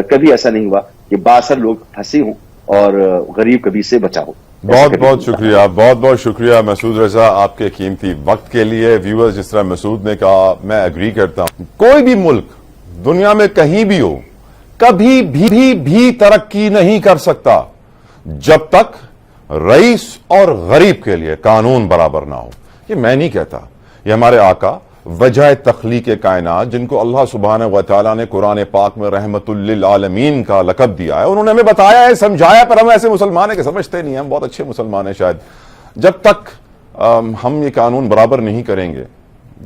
کبھی ایسا نہیں ہوا کہ بااثر لوگ پھنسے ہوں اور غریب کبھی سے بچا ہو. بہت شکریہ مسعود رضا آپ کے قیمتی وقت کے لیے. ویورز, جس طرح مسعود نے کہا میں ایگری کرتا ہوں, کوئی بھی ملک دنیا میں کہیں بھی ہو کبھی بھی ترقی نہیں کر سکتا جب تک رئیس اور غریب کے لیے قانون برابر نہ ہو. یہ میں نہیں کہتا, یہ ہمارے آقا وجہ تخلیق کائنات, جن کو اللہ سبحانہ و تعالیٰ نے قرآن پاک میں رحمت للعالمین کا لقب دیا ہے, انہوں نے ہمیں بتایا ہے, سمجھایا, پر ہم ایسے مسلمان ہیں کہ سمجھتے نہیں ہیں. ہم بہت اچھے مسلمان ہیں شاید. جب تک ہم یہ قانون برابر نہیں کریں گے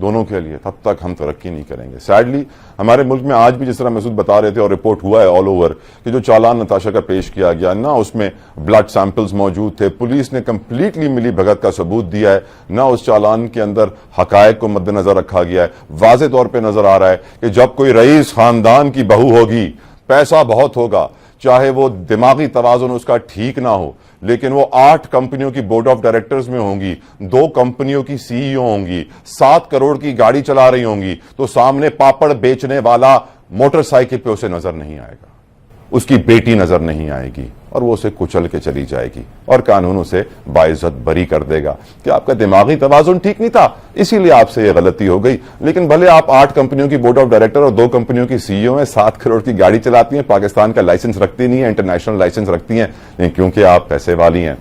دونوں کے لیے, تب تک ہم ترقی نہیں کریں گے. سیڈلی ہمارے ملک میں آج بھی, جس طرح مسعود بتا رہے تھے اور رپورٹ ہوا ہے آل اوور, کہ جو چالان نتاشا کا پیش کیا گیا, نہ اس میں بلڈ سیمپلز موجود تھے, پولیس نے کمپلیٹلی ملی بھگت کا ثبوت دیا ہے, نہ اس چالان کے اندر حقائق کو مد نظر رکھا گیا ہے. واضح طور پہ نظر آ رہا ہے کہ جب کوئی رئیس خاندان کی بہو ہوگی, پیسہ بہت ہوگا, چاہے وہ دماغی توازن اس کا ٹھیک نہ ہو, لیکن وہ 8 کمپنیوں کی بورڈ آف ڈائریکٹرز میں ہوں گی, 2 کمپنیوں کی سی ای او ہوں گی, 7 کروڑ کی گاڑی چلا رہی ہوں گی, تو سامنے پاپڑ بیچنے والا موٹر سائیکل پہ اسے نظر نہیں آئے گا, اس کی بیٹی نظر نہیں آئے گی, اور وہ اسے کچل کے چلی جائے گی اور قانون اسے باعزت بری کر دے گا کہ آپ کا دماغی توازن ٹھیک نہیں تھا، اسی لیے آپ سے یہ غلطی ہو گئی۔ لیکن بھلے آپ 8 کمپنیوں کی بورڈ آف ڈائریکٹر اور 2 کمپنیوں کی سی ای او ہیں، 7 کروڑ کی گاڑی چلاتی ہیں، پاکستان کا لائسنس رکھتی نہیں ہے، انٹرنیشنل لائسنس رکھتی ہیں، لیکن کیونکہ آپ پیسے والی ہیں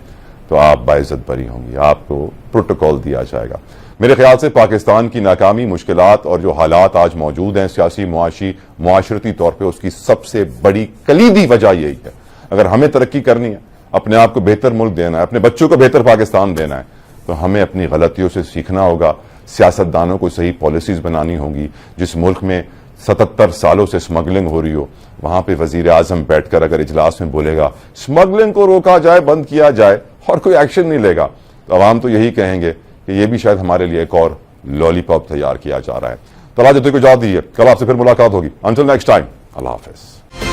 تو آپ باعزت بری ہوں گی، آپ کو پروٹوکول دیا جائے گا۔ میرے خیال سے پاکستان کی ناکامی، مشکلات اور جو حالات آج موجود ہیں سیاسی، معاشرتی طور پہ، اس کی سب سے بڑی کلیدی وجہ یہی ہے۔ اگر ہمیں ترقی کرنی ہے، اپنے آپ کو بہتر ملک دینا ہے، اپنے بچوں کو بہتر پاکستان دینا ہے، تو ہمیں اپنی غلطیوں سے سیکھنا ہوگا، سیاستدانوں کو صحیح پالیسیز بنانی ہوں گی۔ جس ملک میں 77 سالوں سے سمگلنگ ہو رہی ہو، وہاں پہ وزیر اعظم بیٹھ کر اگر اجلاس میں بولے گا سمگلنگ کو روکا جائے، بند کیا جائے، اور کوئی ایکشن نہیں لے گا، تو عوام تو یہی کہیں گے کہ یہ بھی شاید ہمارے لیے ایک اور لالی پاپ تیار کیا جا رہا ہے۔ تو آج کو اجازت دیجیے، کل آپ سے پھر ملاقات ہوگی۔ انٹل نیکسٹ ٹائم، اللہ حافظ۔